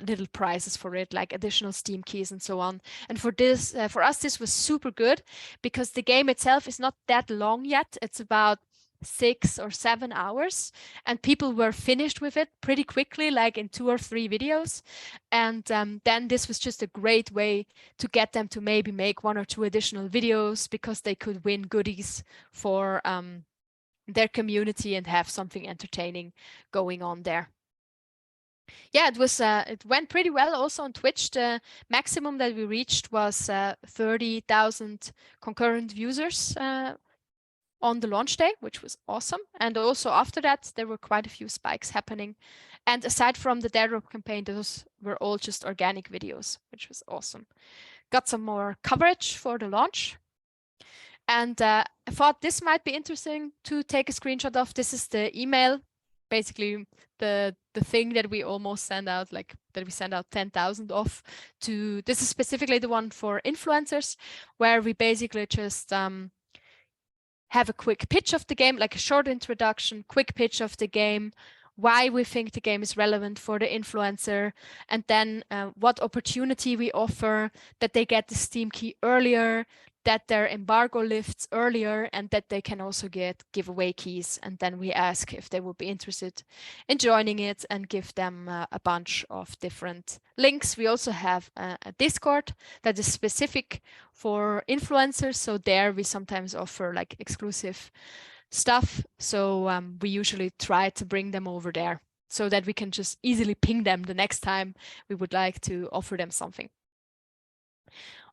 little prizes for it, like additional Steam keys and so on. And for this, for us, this was super good because the game itself is not that long yet. It's about 6 or 7 hours, and people were finished with it pretty quickly, like in 2 or 3 videos. And then this was just a great way to get them to maybe make 1 or 2 additional videos, because they could win goodies for their community and have something entertaining going on there. Yeah, it went pretty well also on Twitch. The maximum that we reached was 30,000 concurrent users on the launch day, which was awesome. And also after that, there were quite a few spikes happening. And aside from the Dead Drop campaign, those were all just organic videos, which was awesome. Got some more coverage for the launch. And I thought this might be interesting to take a screenshot of. This is the email, basically the thing that we almost send out, like that we send out 10,000 of to. This is specifically the one for influencers, where we basically just have a quick pitch of the game, like a short introduction, quick pitch of the game, why we think the game is relevant for the influencer, and then what opportunity we offer, that they get the Steam key earlier, that their embargo lifts earlier, and that they can also get giveaway keys. And then we ask if they would be interested in joining it and give them a bunch of different links. We also have a Discord that is specific for influencers. So there we sometimes offer like exclusive stuff. So we usually try to bring them over there so that we can just easily ping them the next time we would like to offer them something.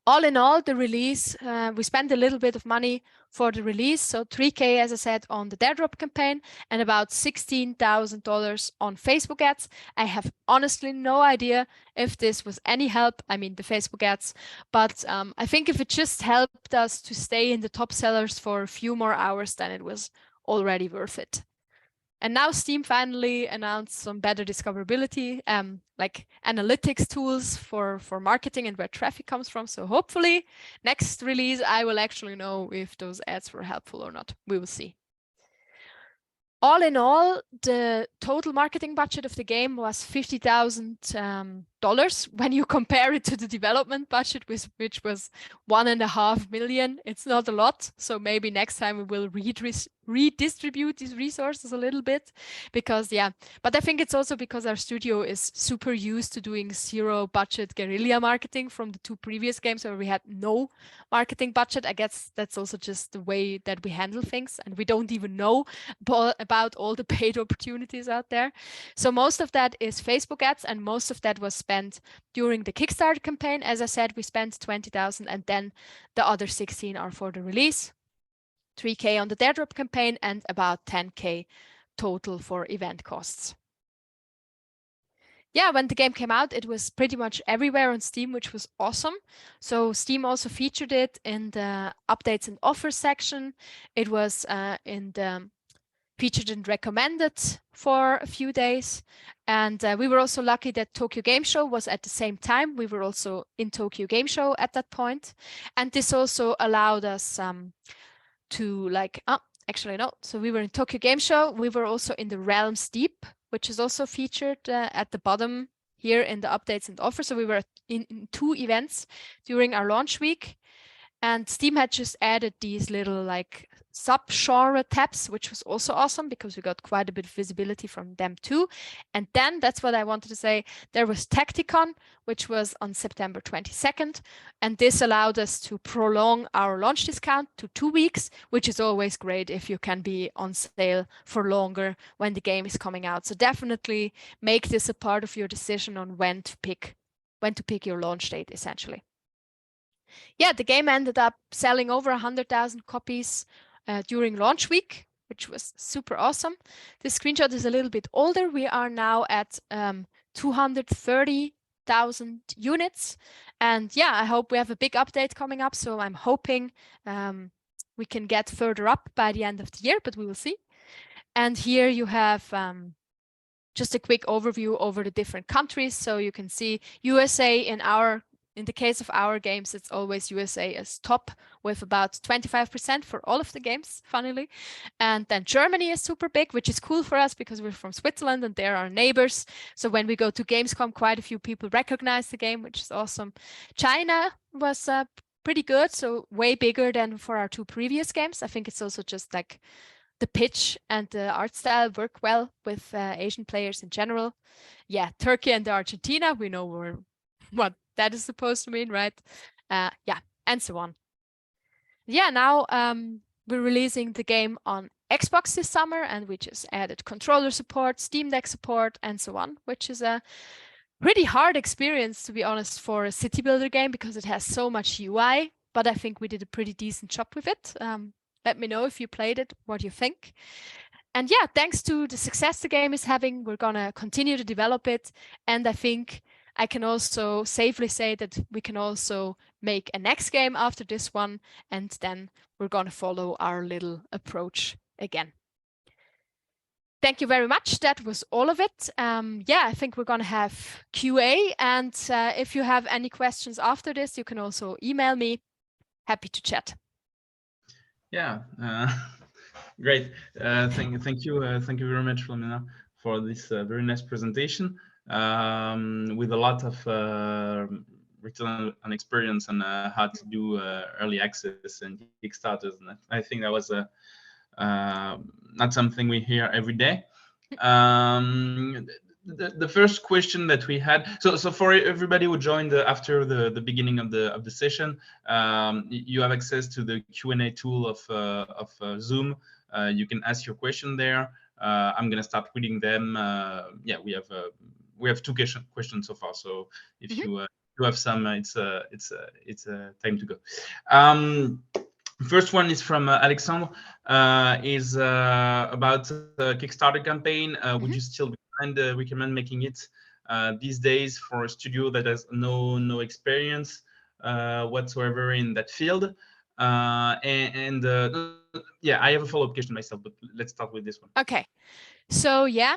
All in all, the release, we spent a little bit of money for the release. So 3K, as I said, on the Dead Drop campaign, and about $16,000 on Facebook ads. I have honestly no idea if this was any help. I mean, the Facebook ads, but I think if it just helped us to stay in the top sellers for a few more hours, then it was already worth it. And now Steam finally announced some better discoverability, like analytics tools for marketing and where traffic comes from. So hopefully next release, I will actually know if those ads were helpful or not. We will see. All in all, the total marketing budget of the game was $50,000 when you compare it to the development budget, which was $1.5 million. It's not a lot. So maybe next time we will redistribute these resources a little bit, because but I think it's also because our studio is super used to doing zero budget guerrilla marketing from the 2 previous games where we had no marketing budget. I guess that's also just the way that we handle things, and we don't even know about all the paid opportunities out there. So most of that is Facebook ads, and most of that was spent during the Kickstarter campaign. As I said, we spent 20,000, and then the other 16 are for the release. 3K on the Dead Drop campaign, and about 10K total for event costs. Yeah, when the game came out, it was pretty much everywhere on Steam, which was awesome. So Steam also featured it in the updates and offers section. It was featured and recommended for a few days. And we were also lucky that Tokyo Game Show was at the same time. We were also in Tokyo Game Show at that point. And this also allowed us to actually no. So we were in Tokyo Game Show. We were also in the Realms Deep, which is also featured at the bottom here in the updates and offers. So we were in 2 events during our launch week. And Steam had just added these little like sub-genre tabs, which was also awesome because we got quite a bit of visibility from them too. And then that's what I wanted to say. There was Tacticon, which was on September 22nd. And this allowed us to prolong our launch discount to 2 weeks, which is always great if you can be on sale for longer when the game is coming out. So definitely make this a part of your decision on when to pick your launch date, essentially. Yeah, the game ended up selling over 100,000 copies during launch week, which was super awesome. This screenshot is a little bit older. We are now at 230,000 units. And yeah, I hope we have a big update coming up. So I'm hoping we can get further up by the end of the year, but we will see. And here you have just a quick overview over the different countries. So you can see USA in the case of our games, it's always USA as top with about 25% for all of the games, funnily. And then Germany is super big, which is cool for us because we're from Switzerland and they're our neighbors. So when we go to Gamescom, quite a few people recognize the game, which is awesome. China was pretty good, so way bigger than for our 2 previous games. I think it's also just like the pitch and the art style work well with Asian players in general. Yeah, Turkey and Argentina, we know what that is supposed to mean, right? Yeah, and so on. Yeah, now we're releasing the game on Xbox this summer, and we just added controller support, Steam Deck support, and so on, which is a pretty hard experience, to be honest, for a city builder game because it has so much UI, but I think we did a pretty decent job with it. Let me know if you played it, what you think. And yeah, thanks to the success the game is having, we're gonna continue to develop it. And I think I can also safely say that we can also make a next game after this one, and then we're gonna follow our little approach again. Thank you very much. That was all of it. Yeah, I think we're going to have QA. And if you have any questions after this, you can also email me. Happy to chat. Yeah, great. Thank you very much, Philomena, for this very nice presentation with a lot of return on experience on how to do early access and Kickstarters. And I think that was not something we hear every day. The first question that we had, so for everybody who joined after the beginning of the session, you have access to the Q&A tool of Zoom. You can ask your question there. I'm gonna start reading them. Yeah, we have two questions so far. So if you have some, it's time to go. First one is from Alexandre, is about Kickstarter campaign. Would you still recommend making it these days for a studio that has no experience whatsoever in that field? Yeah, I have a follow-up question myself, but let's start with this one. Okay. So yeah,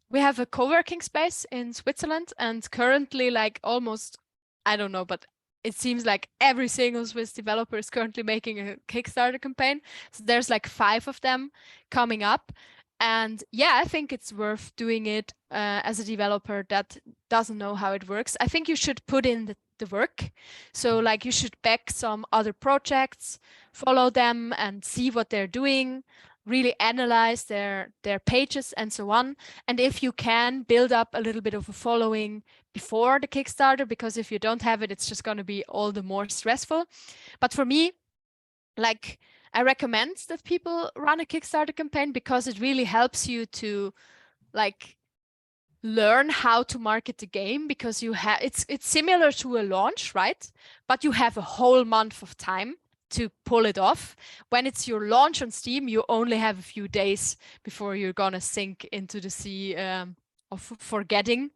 we have a co-working space in Switzerland, and currently, like almost, I don't know, but it seems like every single Swiss developer is currently making a Kickstarter campaign. So there's like 5 of them coming up. And yeah, I think it's worth doing it as a developer that doesn't know how it works. I think you should put in the work. So like you should back some other projects, follow them and see what they're doing, really analyze their pages and so on. And if you can, build up a little bit of a following before the Kickstarter, because if you don't have it, it's just going to be all the more stressful. But for me, like, I recommend that people run a Kickstarter campaign because it really helps you to like learn how to market the game, because you have it's similar to a launch, right? But you have a whole month of time to pull it off. When it's your launch on Steam, you only have a few days before you're gonna sink into the sea of forgetting.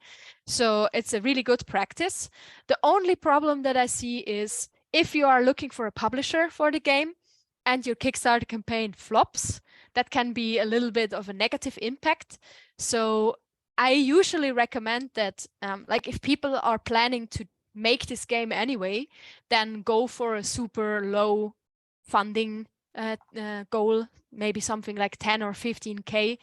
So it's a really good practice. The only problem that I see is if you are looking for a publisher for the game and your Kickstarter campaign flops, that can be a little bit of a negative impact. So I usually recommend that like if people are planning to make this game anyway, then go for a super low funding goal, maybe something like 10 or 15K.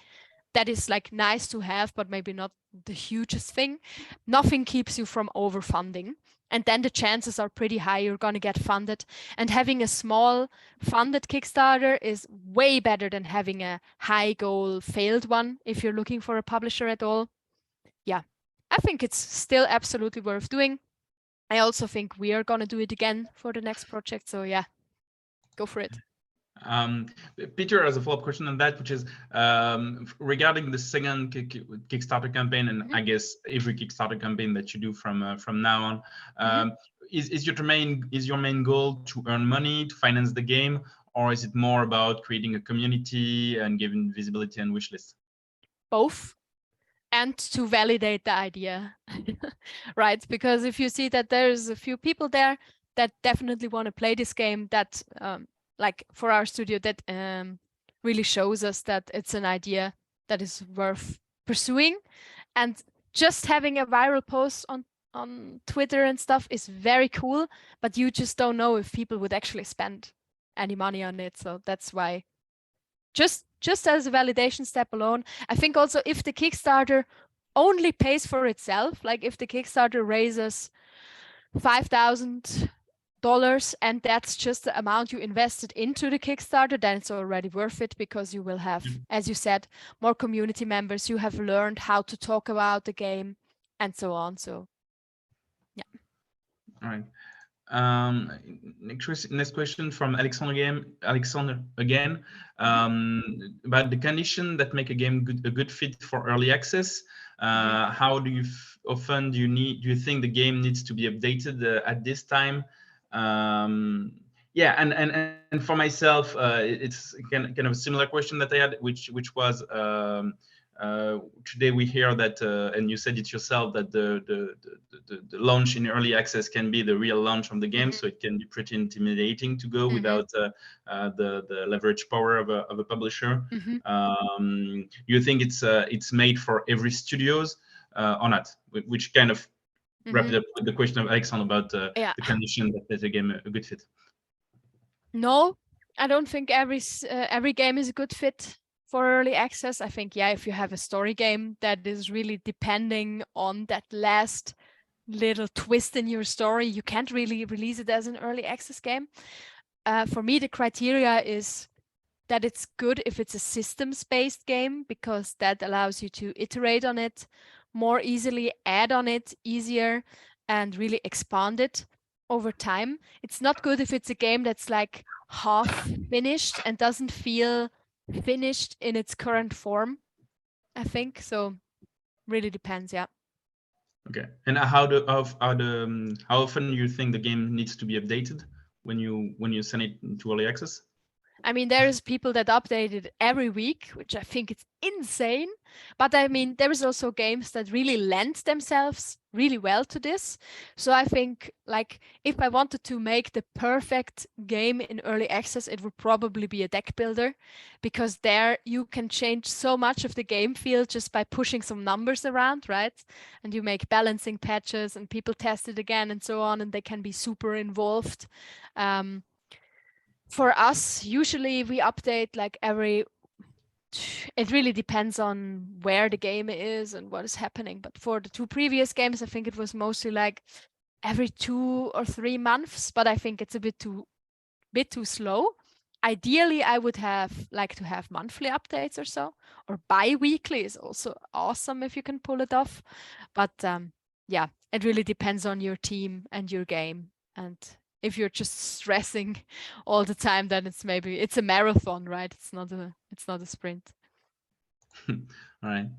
That is like nice to have, but maybe not the hugest thing. Nothing keeps you from overfunding. And then the chances are pretty high you're going to get funded. And having a small funded Kickstarter is way better than having a high goal failed one if you're looking for a publisher at all. Yeah, I think it's still absolutely worth doing. I also think we are going to do it again for the next project. So yeah, go for it. Peter has a follow-up question on that, which is regarding the second Kickstarter campaign, and I guess every Kickstarter campaign that you do from now on. Is your main goal to earn money, to finance the game, or is it more about creating a community and giving visibility and wish list? Both. And to validate the idea, right? Because if you see that there's a few people there that definitely want to play this game, that like for our studio, that really shows us that it's an idea that is worth pursuing. And just having a viral post on Twitter and stuff is very cool, but you just don't know if people would actually spend any money on it. So that's why just as a validation step alone. I think also if the Kickstarter only pays for itself, like if the Kickstarter raises 5,000 and that's just the amount you invested into the Kickstarter, then it's already worth it because you will have, as you said, more community members. You have learned how to talk about the game and so on. So, yeah. All right. Next question from Alexander again, about the condition that make a game a good fit for early access. How do you often do you think the game needs to be updated at this time? Yeah, and for myself, it's kind of a similar question that I had, which was today we hear that, and you said it yourself, that the launch in early access can be the real launch of the game, so it can be pretty intimidating to go without the leverage power of a publisher. You think it's made for every studios or not? Which kind of wrap it up with the question of Alexander about the condition that makes a game a good fit. No, I don't think every game is a good fit for early access. I think, yeah, if you have a story game that is really depending on that last little twist in your story, you can't really release it as an early access game. For me, the criteria is that it's good if it's a systems-based game, because that allows you to iterate on it more easily, add on it easier, and really expand it over time. It's not good if it's a game that's like half finished and doesn't feel finished in its current form, I think. So really depends, yeah. Okay. And how often you think the game needs to be updated when you send it to early access? I mean, there's people that update it every week, which I think is insane. But I mean, there is also games that really lend themselves really well to this. So I think, like, if I wanted to make the perfect game in early access, it would probably be a deck builder, because there you can change so much of the game feel just by pushing some numbers around, right? And you make balancing patches and people test it again and so on, and they can be super involved. For us, usually we update like it really depends on where the game is and what is happening. But for the 2 previous games, I think it was mostly like every 2 or 3 months, but I think it's a bit too slow. Ideally, I would like to have monthly updates or so, or bi-weekly is also awesome if you can pull it off. But yeah, it really depends on your team and your game. And if you're just stressing all the time, then it's a marathon, right? It's not a sprint. All right.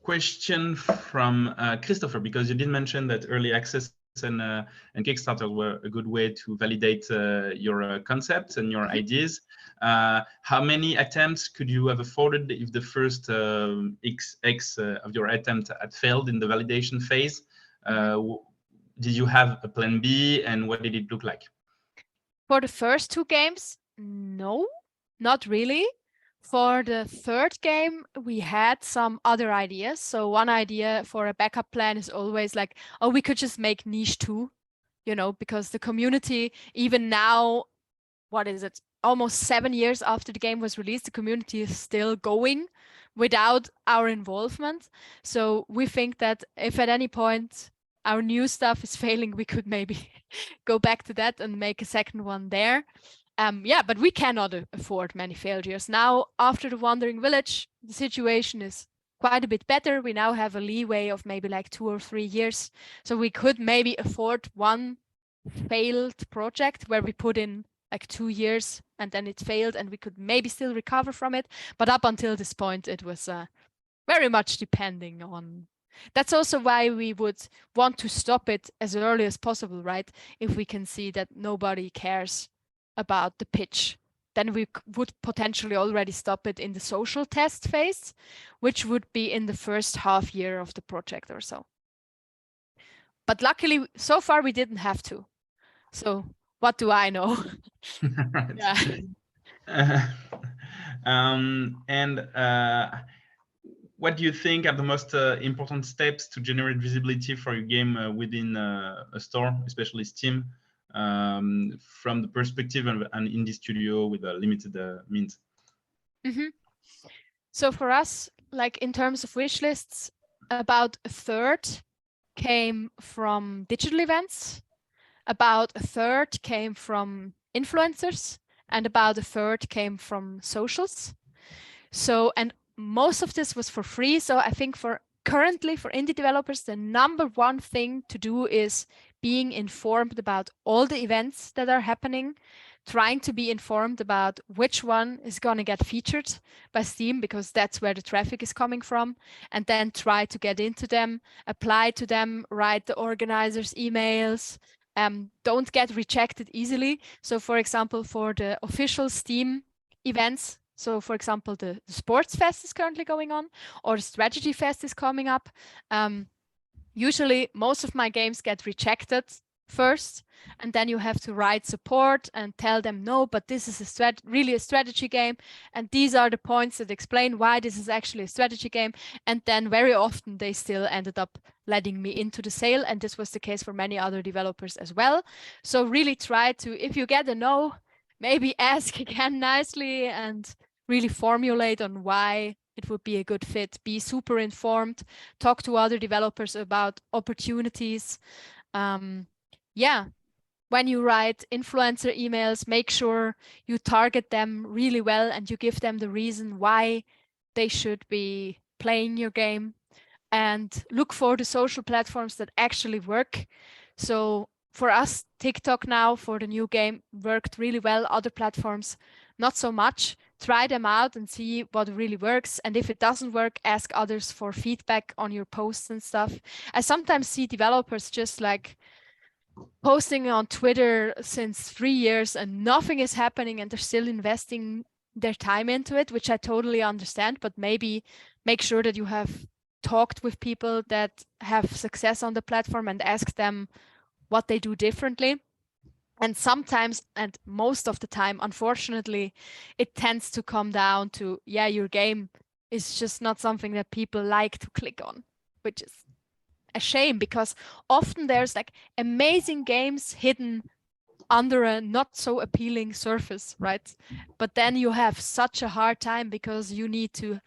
Question from Christopher, because you did mention that early access and Kickstarter were a good way to validate your concepts and your ideas. How many attempts could you have afforded if the first X of your attempt had failed in the validation phase? Did you have a plan B, and what did it look like? For the first 2 games, no, not really. For the third game, we had some other ideas. So one idea for a backup plan is always like, oh, we could just make niche 2, because the community, even now, what is it? Almost 7 years after the game was released, the community is still going without our involvement. So we think that if at any point our new stuff is failing, we could maybe go back to that and make a second one there. Yeah, but we cannot afford many failures. Now, after the Wandering Village, the situation is quite a bit better. We now have a leeway of maybe like 2 or 3 years. So we could maybe afford one failed project where we put in like 2 years and then it failed and we could maybe still recover from it. But up until this point, it was very much depending on. That's also why we would want to stop it as early as possible, right? If we can see that nobody cares about the pitch, then we would potentially already stop it in the social test phase, which would be in the first half year of the project or so. But luckily, so far we didn't have to. So what do I know? Right. Yeah. And what do you think are the most important steps to generate visibility for your game within a store, especially Steam, from the perspective of an indie studio with a limited means? So for us, like in terms of wish lists, about a third came from digital events. About a third came from influencers, and about a third came from socials. So, and most of this was for free. So I think currently for indie developers, the number one thing to do is being informed about all the events that are happening, trying to be informed about which one is going to get featured by Steam, because that's where the traffic is coming from, and then try to get into them, apply to them, write the organizers emails. Don't get rejected easily. So for example, for the official Steam events, so for example, the Sports Fest is currently going on, or the Strategy Fest is coming up. Usually most of my games get rejected first, and then you have to write support and tell them, no, but this is really a strategy game, and these are the points that explain why this is actually a strategy game. And then very often they still ended up letting me into the sale, and this was the case for many other developers as well. So really try to, if you get a no, maybe ask again nicely and really formulate on why it would be a good fit. Be super informed, talk to other developers about opportunities. Yeah, when you write influencer emails, make sure you target them really well and you give them the reason why they should be playing your game, and look for the social platforms that actually work. So for us, TikTok now for the new game worked really well. Other platforms, not so much. Try them out and see what really works. And if it doesn't work, ask others for feedback on your posts and stuff. I sometimes see developers just like posting on Twitter since 3 years and nothing is happening, and they're still investing their time into it, which I totally understand, but maybe make sure that you have talked with people that have success on the platform and ask them what they do differently. And sometimes, and most of the time, unfortunately, it tends to come down to, yeah, your game is just not something that people like to click on, which is a shame, because often there's like amazing games hidden under a not so appealing surface, right? But then you have such a hard time because you need to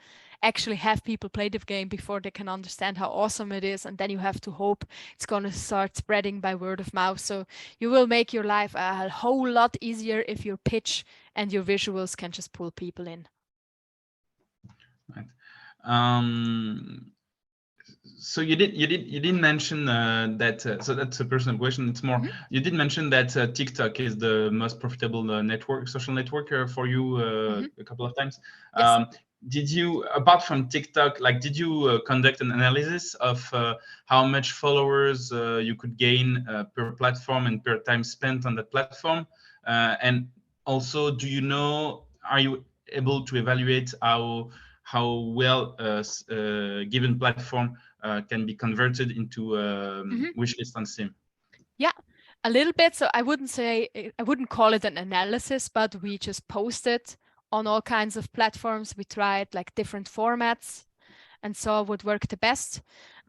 actually have people play the game before they can understand how awesome it is, and then you have to hope it's going to start spreading by word of mouth. So you will make your life a whole lot easier if your pitch and your visuals can just pull people in. Right. So you didn't mention that. So that's a personal question. It's more. You did mention that TikTok is the most profitable social network for you a couple of times. Yes. Did you, apart from TikTok, like, did you conduct an analysis of how much followers you could gain per platform and per time spent on that platform? And also, do you know, are you able to evaluate how well a given platform can be converted into wishlist on Steam? Yeah, a little bit. So I wouldn't call it an analysis, but we just posted on all kinds of platforms. We tried like different formats and saw what worked the best.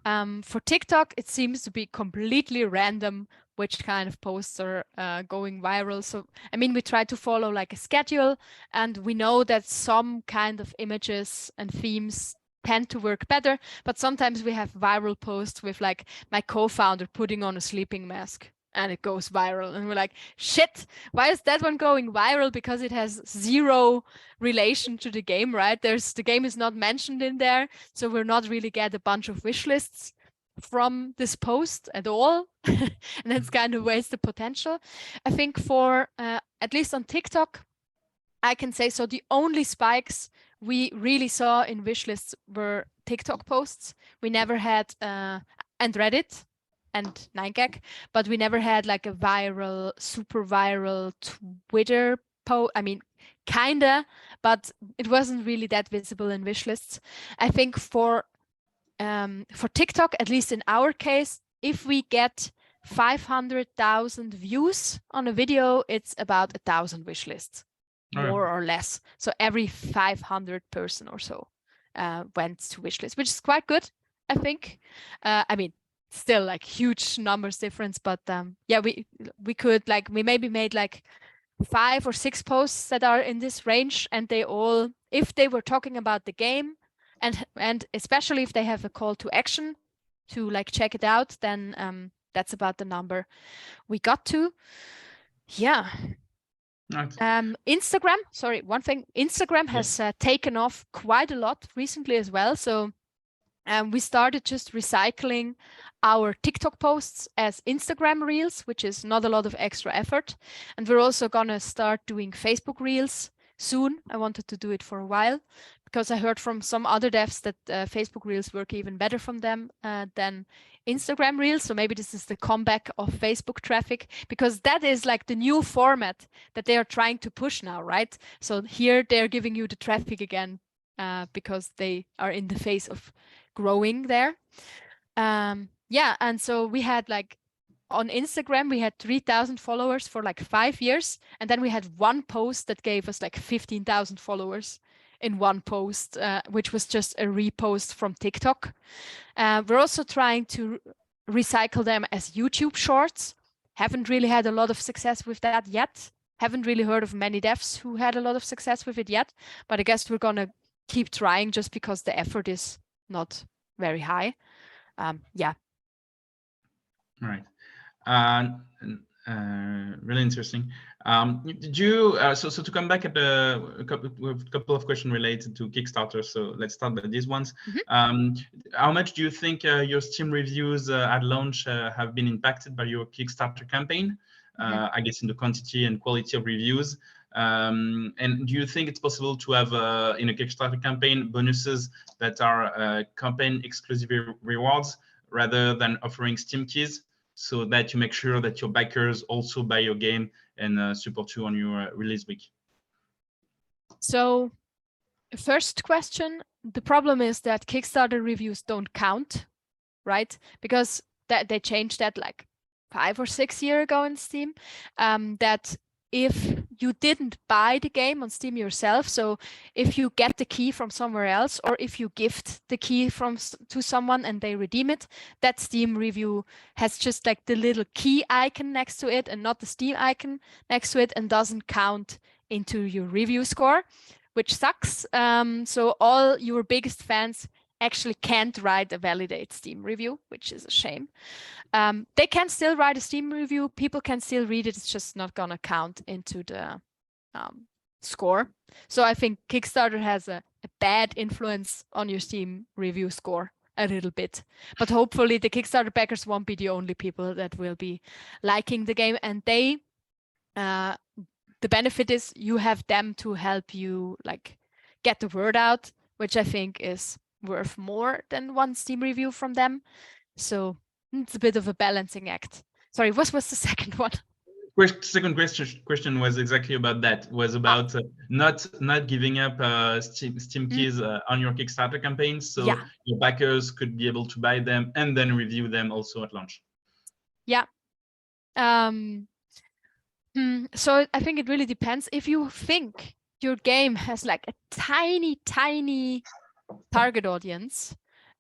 For TikTok, it seems to be completely random which kind of posts are going viral. So, I mean, we try to follow like a schedule, and we know that some kind of images and themes tend to work better, but sometimes we have viral posts with like my co-founder putting on a sleeping mask and it goes viral, and we're like, shit, why is that one going viral? Because it has zero relation to the game, right? The game is not mentioned in there, so we're not really get a bunch of wish lists from this post at all. And that's kind of wasted potential. I think for at least on TikTok, I can say, so the only spikes we really saw in wishlists were TikTok posts. We never had and Reddit and 9gag, but we never had like a viral, super viral Twitter post. I mean, kinda, but it wasn't really that visible in wishlists. I think for TikTok, at least in our case, if we get 500,000 views on a video, it's about 1,000 wish lists, more or less. So every 500 person or so went to wish list, which is quite good, I think. I mean, still like huge numbers difference, but yeah, we could like, we maybe made like 5 or 6 posts that are in this range, and they all, if they were talking about the game, and especially if they have a call to action to like check it out, then That's about the number we got to. Yeah. Right. Instagram, sorry, one thing, Instagram has taken off quite a lot recently as well. So we started just recycling our TikTok posts as Instagram Reels, which is not a lot of extra effort. And we're also going to start doing Facebook Reels soon. I wanted to do it for a while because I heard from some other devs that Facebook Reels work even better from them than Instagram Reels. So maybe this is the comeback of Facebook traffic, because that is like the new format that they are trying to push now, right? So here they're giving you the traffic again because they are in the phase of growing there. Yeah, and so we had like on Instagram, we had 3,000 followers for like 5 years. And then we had one post that gave us like 15,000 followers in one post, which was just a repost from TikTok. We're also trying to recycle them as YouTube shorts. Haven't really had a lot of success with that yet. Haven't really heard of many devs who had a lot of success with it yet. But I guess we're going to keep trying just because the effort is not very high. Yeah. All right. Really interesting. Did you so to come back at a couple of questions related to Kickstarter? So let's start with these ones. How much do you think your Steam reviews at launch have been impacted by your Kickstarter campaign? I guess in the quantity and quality of reviews. And do you think it's possible to have in a Kickstarter campaign bonuses that are campaign exclusive rewards rather than offering Steam keys, so that you make sure that your backers also buy your game and support you on your release week? So first question, the problem is that Kickstarter reviews don't count, right? Because they changed that like 5 or 6 years ago in Steam, that if you didn't buy the game on Steam yourself, so if you get the key from somewhere else, or if you gift the key to someone and they redeem it, that Steam review has just like the little key icon next to it and not the Steam icon next to it, and doesn't count into your review score, which sucks. So all your biggest fans actually can't write a validate Steam review, which is a shame. They can still write a Steam review. People can still read it. It's just not going to count into the score. So I think Kickstarter has a bad influence on your Steam review score a little bit. But hopefully the Kickstarter backers won't be the only people that will be liking the game. And they, the benefit is you have them to help you like get the word out, which I think is worth more than one Steam review from them. So it's a bit of a balancing act. Sorry, what was the second one? Second question was exactly about that. Was about not giving up Steam keys on your Kickstarter campaign, so your backers could be able to buy them and then review them also at launch. Yeah. So I think it really depends. If you think your game has like a tiny target audience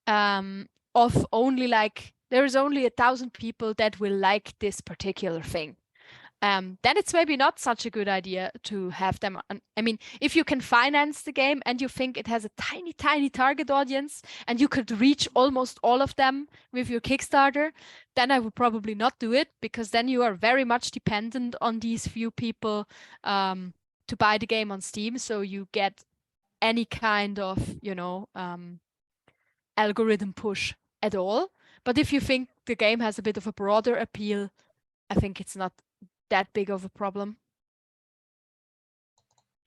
of only like, there's only 1,000 people that will like this particular thing, then it's maybe not such a good idea to have them on. I mean, if you can finance the game and you think it has a tiny target audience and you could reach almost all of them with your Kickstarter, then I would probably not do it, because then you are very much dependent on these few people to buy the game on Steam. So you get any kind of, algorithm push at all. But if you think the game has a bit of a broader appeal, I think it's not that big of a problem.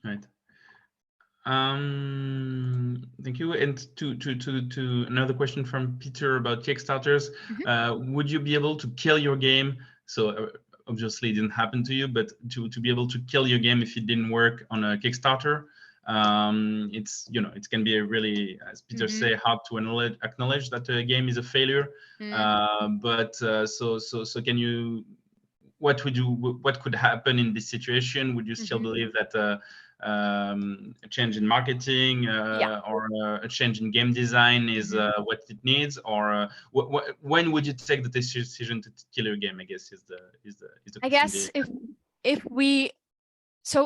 Right. Thank you. And to another question from Peter about Kickstarters. Would you be able to kill your game? So obviously it didn't happen to you, but to be able to kill your game if it didn't work on a Kickstarter, it's, it can be a really, as Peter say, hard to acknowledge that a game is a failure. But so can you, what could happen in this situation? Would you still believe that a change in marketing or a change in game design is what it needs, or when would you take the decision to kill your game? I guess is the I guess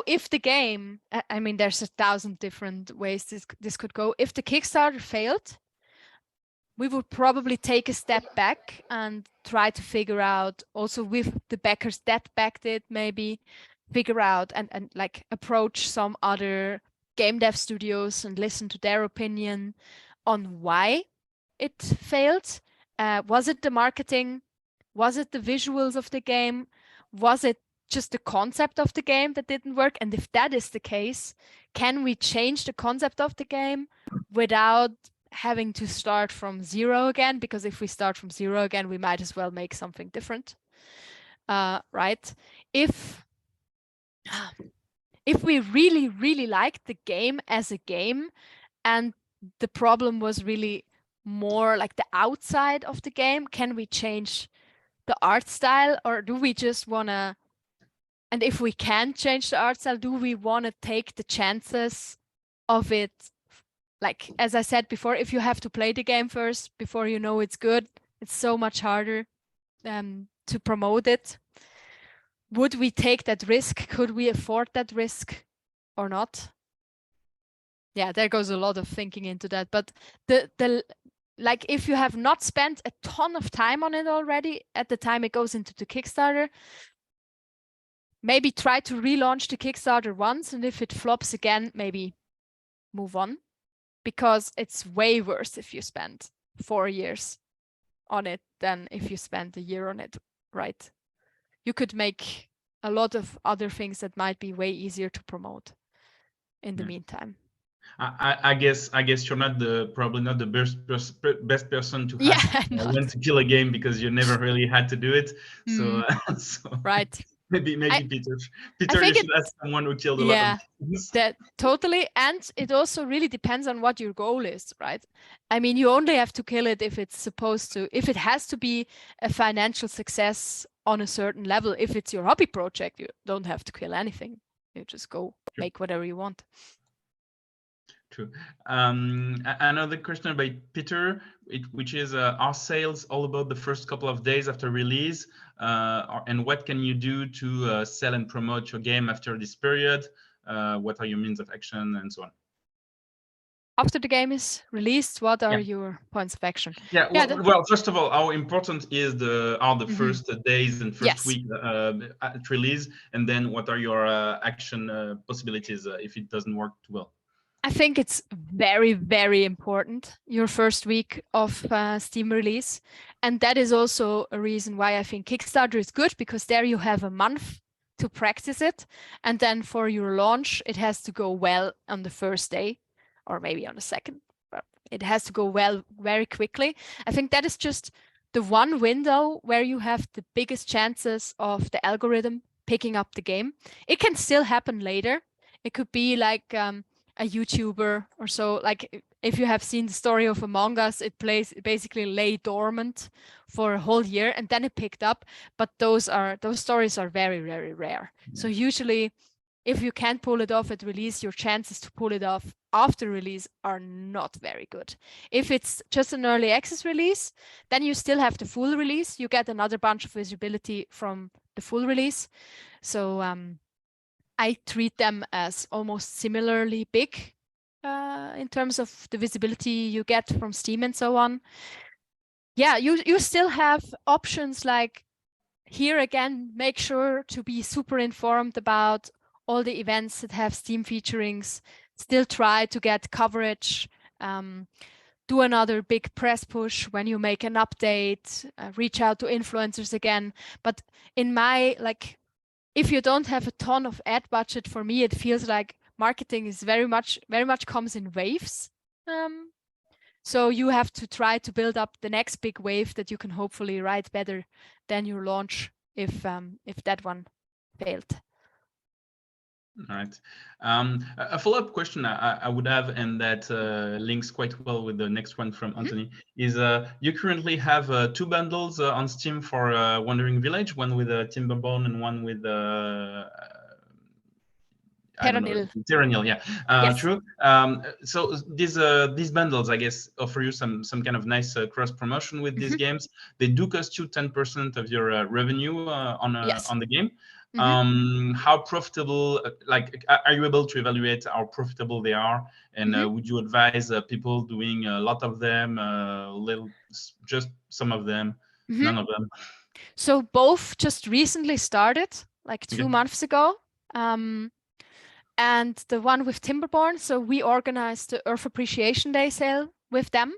if the game, I mean, there's 1,000 different ways this could go. If the Kickstarter failed, we would probably take a step back and try to figure out, also with the backers that backed it, maybe figure out and like approach some other game dev studios and listen to their opinion on why it failed. Was it the marketing? Was it the visuals of the game? Was it just the concept of the game that didn't work? And if that is the case, can we change the concept of the game without having to start from zero again? Because if we start from zero again, we might as well make something different, right? If we really, really liked the game as a game, and the problem was really more like the outside of the game, can we change the art style, or do we just want to, and if we can change the art style, do we want to take the chances of it? Like, as I said before, if you have to play the game first before you know it's good, it's so much harder to promote it. Would we take that risk? Could we afford that risk or not? Yeah, there goes a lot of thinking into that. But the like, if you have not spent a ton of time on it already at the time it goes into the Kickstarter, maybe try to relaunch the Kickstarter once, and if it flops again, maybe move on, because it's way worse if you spend 4 years on it than if you spend a year on it, right? You could make a lot of other things that might be way easier to promote in the meantime. I guess you're probably not the best person to ask when to kill a game, because you never really had to do it. So, right. Maybe Peter, you should ask someone who killed a lot of games. That totally. And it also really depends on what your goal is, right? I mean, you only have to kill it if it's supposed to, if it has to be a financial success on a certain level. If it's your hobby project, you don't have to kill anything. You just go make whatever you want. True. Another question by Peter, which is, are sales all about the first couple of days after release? And what can you do to sell and promote your game after this period? What are your means of action, and so on? After the game is released, what are your points of action? Yeah, well, first of all, how important is the first days and first week at release, and then what are your action possibilities if it doesn't work too well? I think it's very, very important, your first week of Steam release. And that is also a reason why I think Kickstarter is good, because there you have a month to practice it. And then for your launch, it has to go well on the first day, or maybe on the second, but it has to go well very quickly. I think that is just the one window where you have the biggest chances of the algorithm picking up the game. It can still happen later. It could be like a YouTuber or so. Like, if you have seen the story of Among Us, it basically lay dormant for a whole year and then it picked up. But those stories are very, very rare. So usually, if you can't pull it off at release, your chances to pull it off after release are not very good. If it's just an early access release, then you still have the full release. You get another bunch of visibility from the full release. So I treat them as almost similarly big in terms of the visibility you get from Steam and so on. Yeah, you still have options like, here again, make sure to be super informed about all the events that have Steam featurings. Still try to get coverage. Do another big press push when you make an update. Reach out to influencers again. But in my, like, if you don't have a ton of ad budget, for me, it feels like marketing is very much comes in waves. So you have to try to build up the next big wave that you can hopefully ride better than your launch if that one failed. All right. A follow-up question I would have, and that links quite well with the next one from Anthony, is you currently have 2 bundles on Steam for Wandering Village, one with Timberborn and one with Terranil, yeah. Yes. True. So these bundles, I guess, offer you some kind of nice cross promotion with these games. They do cost you 10% of your revenue on the game. How profitable, like, are you able to evaluate how profitable they are? And would you advise people doing a lot of them, just some of them, none of them? So both just recently started, like 2 Okay. months ago. And the one with Timberborn, so we organized the Earth Appreciation Day sale with them.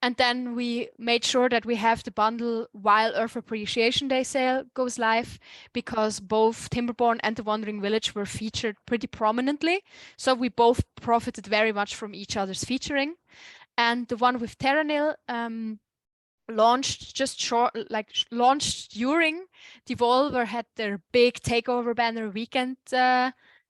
And then we made sure that we have the bundle while Earth Appreciation Day sale goes live, because both Timberborn and the Wandering Village were featured pretty prominently. So we both profited very much from each other's featuring. And the one with Terranil launched launched during Devolver had their big takeover banner weekend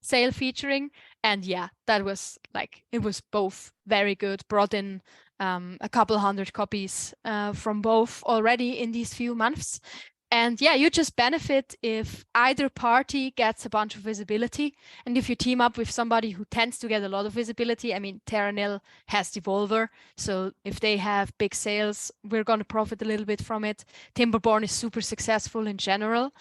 sale featuring. And yeah, that was like, it was both very good, brought in a couple hundred copies from both already in these few months. And yeah, you just benefit if either party gets a bunch of visibility. And if you team up with somebody who tends to get a lot of visibility, I mean, Terranil has Devolver. So if they have big sales, we're going to profit a little bit from it. Timberborn is super successful in general.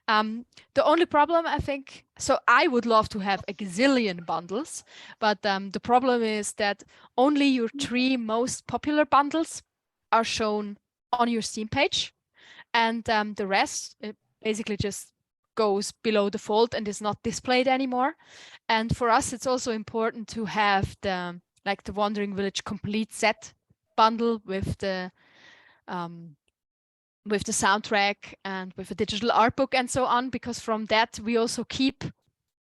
The only problem, I think, so I would love to have a gazillion bundles, but the problem is that only your 3 most popular bundles are shown on your Steam page. And the rest, it basically just goes below the fold and is not displayed anymore. And for us, it's also important to have the Wandering Village complete set bundle with the soundtrack and with a digital art book and so on, because from that we also keep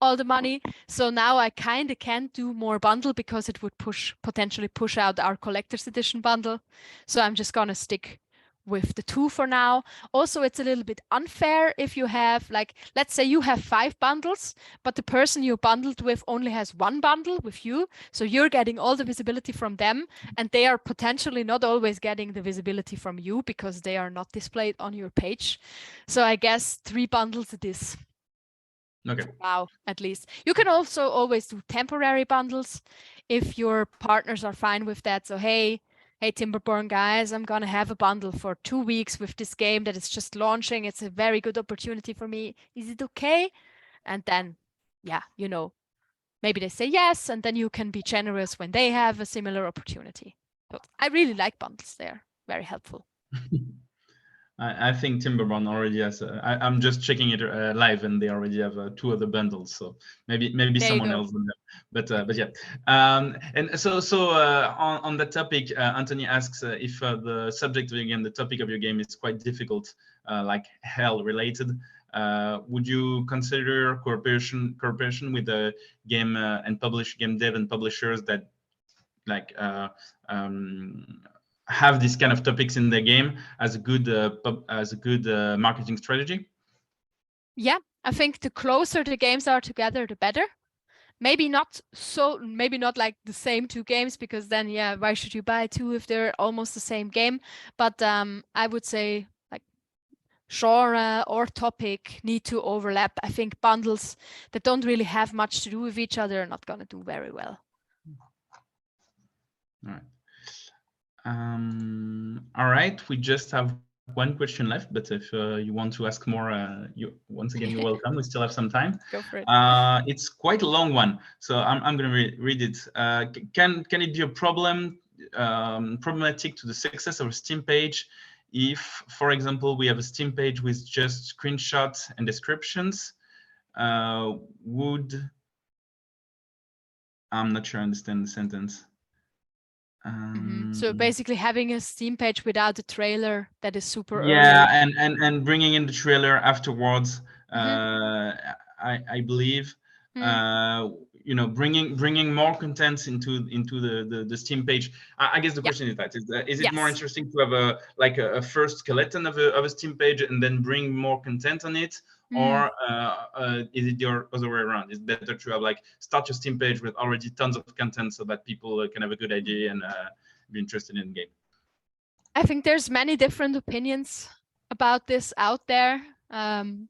all the money. So now I kind of can't do more bundle because it would potentially push out our collector's edition bundle. So I'm just gonna stick with the 2 for now. Also, it's a little bit unfair if you have, like, let's say you have 5 bundles, but the person you bundled with only has 1 bundle with you. So you're getting all the visibility from them, and they are potentially not always getting the visibility from you because they are not displayed on your page. So I guess 3 bundles it is. Okay. Wow, at least. You can also always do temporary bundles if your partners are fine with that. So hey, Timberborn guys, I'm gonna have a bundle for 2 weeks with this game that is just launching. It's a very good opportunity for me. Is it okay? And then, yeah, maybe they say yes, and then you can be generous when they have a similar opportunity. So I really like bundles. They're very helpful. I think Timberborn already has. I'm just checking it live, and they already have 2 other bundles. So maybe someone else than them. But yeah. And so on that topic, Anthony asks if the subject of your game, the topic of your game, is quite difficult, like hell related. Would you consider cooperation with the game game dev and publishers that like have these kind of topics in the game as a good marketing strategy? Yeah, I think the closer the games are together, the better. Maybe not like the same 2 games, because then, yeah, why should you buy 2 if they're almost the same game? But I would say, like, genre or topic need to overlap. I think bundles that don't really have much to do with each other are not going to do very well. All right. All right. We just have 1 question left, but if you want to ask more, once again, you're welcome. We still have some time. Go for it. It's quite a long one, so I'm going to read it. Can it be a problematic to the success of a Steam page if, for example, we have a Steam page with just screenshots and descriptions? I'm not sure I understand the sentence. So basically having a Steam page without a trailer that is super early. Yeah, and bringing in the trailer afterwards, I believe, bringing more content into the Steam page. I guess the question is that is it more interesting to have a first skeleton of a Steam page and then bring more content on it, or is it the other way around? It's better to have start your Steam page with already tons of content so that people can have a good idea and be interested in the game? I think there's many different opinions about this out there,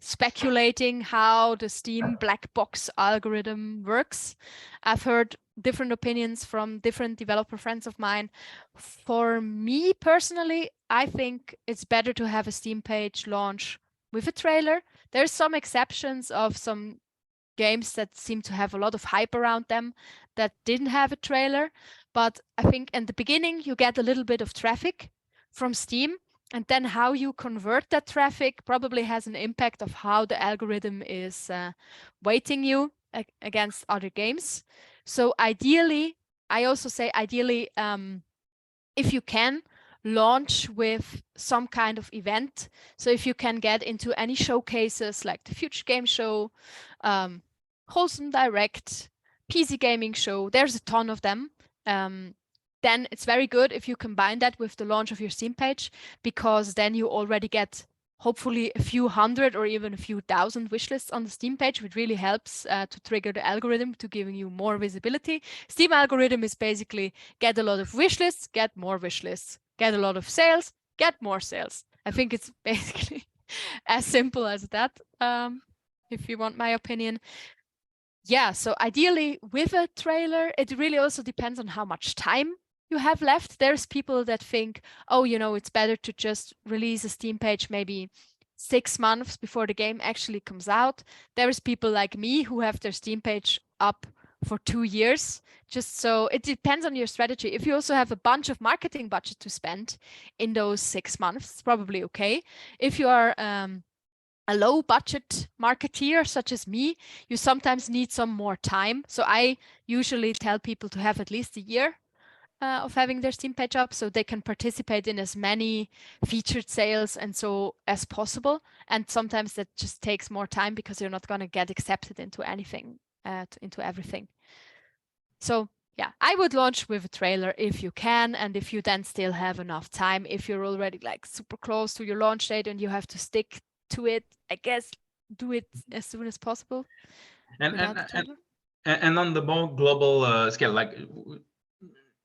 speculating how the Steam black box algorithm works. I've heard different opinions from different developer friends of mine. For me personally, I think it's better to have a Steam page launch with a trailer, There's some exceptions of some games that seem to have a lot of hype around them that didn't have a trailer. But I think in the beginning, you get a little bit of traffic from Steam. And then how you convert that traffic probably has an impact of how the algorithm is weighting you against other games. So ideally, I also say ideally, if you can, launch with some kind of event. So if you can get into any showcases like the Future Game Show, Wholesome Direct, PC Gaming Show, there's a ton of them. Then it's very good if you combine that with the launch of your Steam page, because then you already get hopefully a few hundred or even a few thousand wishlists on the Steam page, which really helps to trigger the algorithm to giving you more visibility. Steam algorithm is basically get a lot of wishlists, get more wishlists, get a lot of sales, get more sales. I think it's basically as simple as that, if you want my opinion. Yeah, so ideally with a trailer, it really also depends on how much time you have left. There's people that think, oh, it's better to just release a Steam page maybe 6 months before the game actually comes out. There's people like me who have their Steam page up for 2 years. Just so it depends on your strategy. If you also have a bunch of marketing budget to spend in those 6 months, it's probably okay. If you are a low budget marketeer such as me, you sometimes need some more time. So I usually tell people to have at least a year of having their Steam page up so they can participate in as many featured sales and so as possible. And sometimes that just takes more time because you're not going to get accepted into anything, into everything. So yeah, I would launch with a trailer if you can, and if you then still have enough time. If you're already like super close to your launch date and you have to stick to it, I guess do it as soon as possible. And on the more global scale, like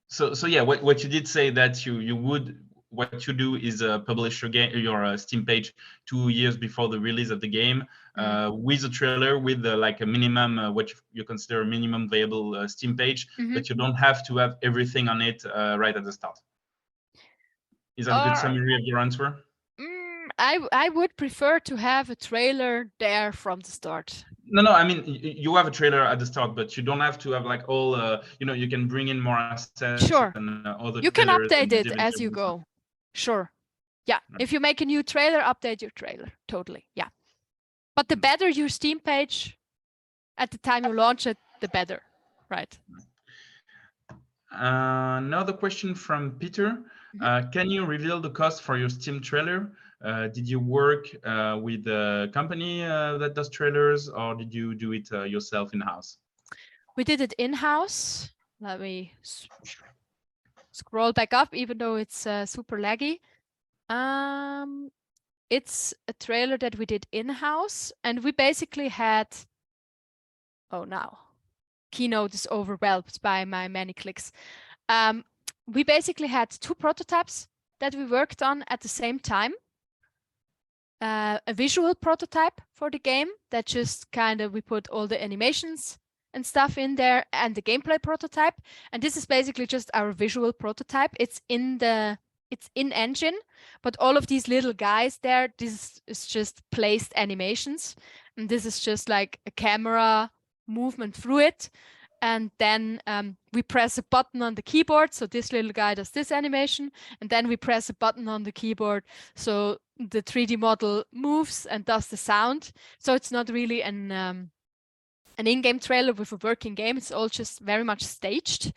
so yeah, what you did say that you would, what you do is publish your Steam page 2 years before the release of the game, with a trailer, with like a minimum, what you consider a minimum viable Steam page, but you don't have to have everything on it right at the start. Is that a good summary of your answer? I would prefer to have a trailer there from the start. No, I mean, you have a trailer at the start, but you don't have to have like all, you can bring in more assets. Sure. And other you can update it as you go. Sure. Yeah. Right. If you make a new trailer, update your trailer. Totally. Yeah. But the better your Steam page at the time you launch it, the better. Right. Another question from Peter. Can you reveal the cost for your Steam trailer? Did you work with a company that does trailers, or did you do it yourself in-house? We did it in-house. Let me scroll back up, even though it's super laggy. It's a trailer that we did in-house, and we basically had, now Keynote is overwhelmed by my many clicks. We basically had 2 prototypes that we worked on at the same time. A visual prototype for the game that just we put all the animations and stuff in there, and the gameplay prototype. And this is basically just our visual prototype. It's in engine, but all of these little guys there, this is just placed animations. And this is just like a camera movement through it. And then we press a button on the keyboard. So this little guy does this animation. And then we press a button on the keyboard. So the 3D model moves and does the sound. So it's not really an in-game trailer with a working game. It's all just very much staged.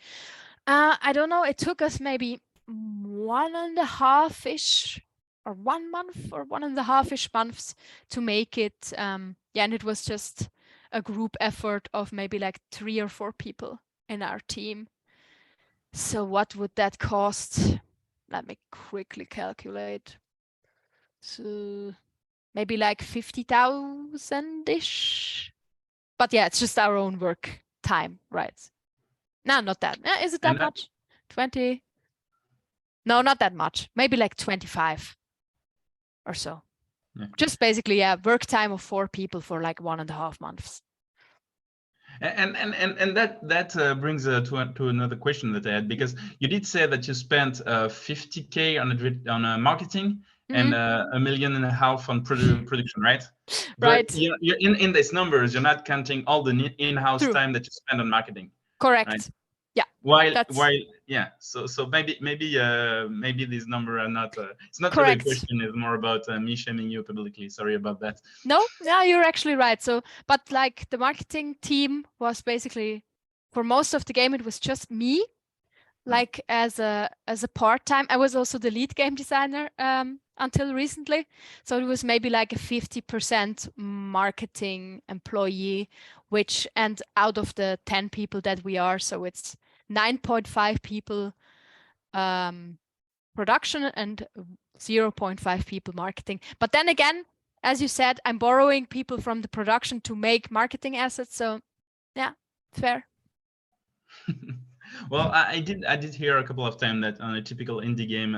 I don't know. It took us maybe 1.5-ish or 1 month or 1.5-ish months to make it. And it was just a group effort of maybe like 3 or 4 people in our team. So what would that cost? Let me quickly calculate. So maybe like 50,000-ish. But yeah, it's just our own work time, right? No, not that. Is it that much? 20? No, not that much. Maybe like 25 or so. Yeah. Just basically, work time of 4 people for like 1.5 months. And that brings to another question that I had, because you did say that you spent 50K on marketing and $1.5 million on production, right? Right. But you're in these numbers, you're not counting all the in-house time that you spend on marketing. Correct. Right? Yeah. While yeah. So maybe these numbers are not. It's not really a question. It's more about me shaming you publicly. Sorry about that. No, yeah, you're actually right. So, but like the marketing team was basically, for most of the game, it was just me. Like as a part-time, I was also the lead game designer until recently. So it was maybe like a 50% marketing employee, and out of the 10 people that we are, so it's 9.5 people production and 0.5 people marketing. But then again, as you said, I'm borrowing people from the production to make marketing assets. So yeah, fair. Well, I did hear a couple of times that on a typical indie game,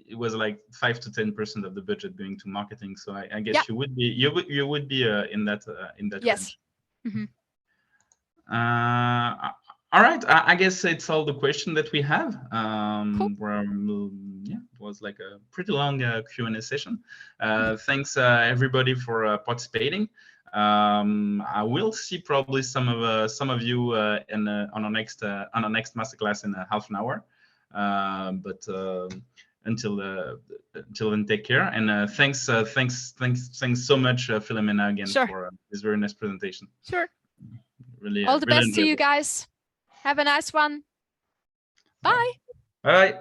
it was like 5 to 10% of the budget going to marketing. So I guess you would be in that yes. range. All right, I guess it's all the question that we have. Cool. Yeah, it was like a pretty long Q&A session. Thanks everybody for participating. I will see probably some of you on our next masterclass in half an hour. But until then, take care, and thanks so much, Philomena, again for this very nice presentation. Sure. Really, all the best to you guys. Have a nice one. Bye. Bye.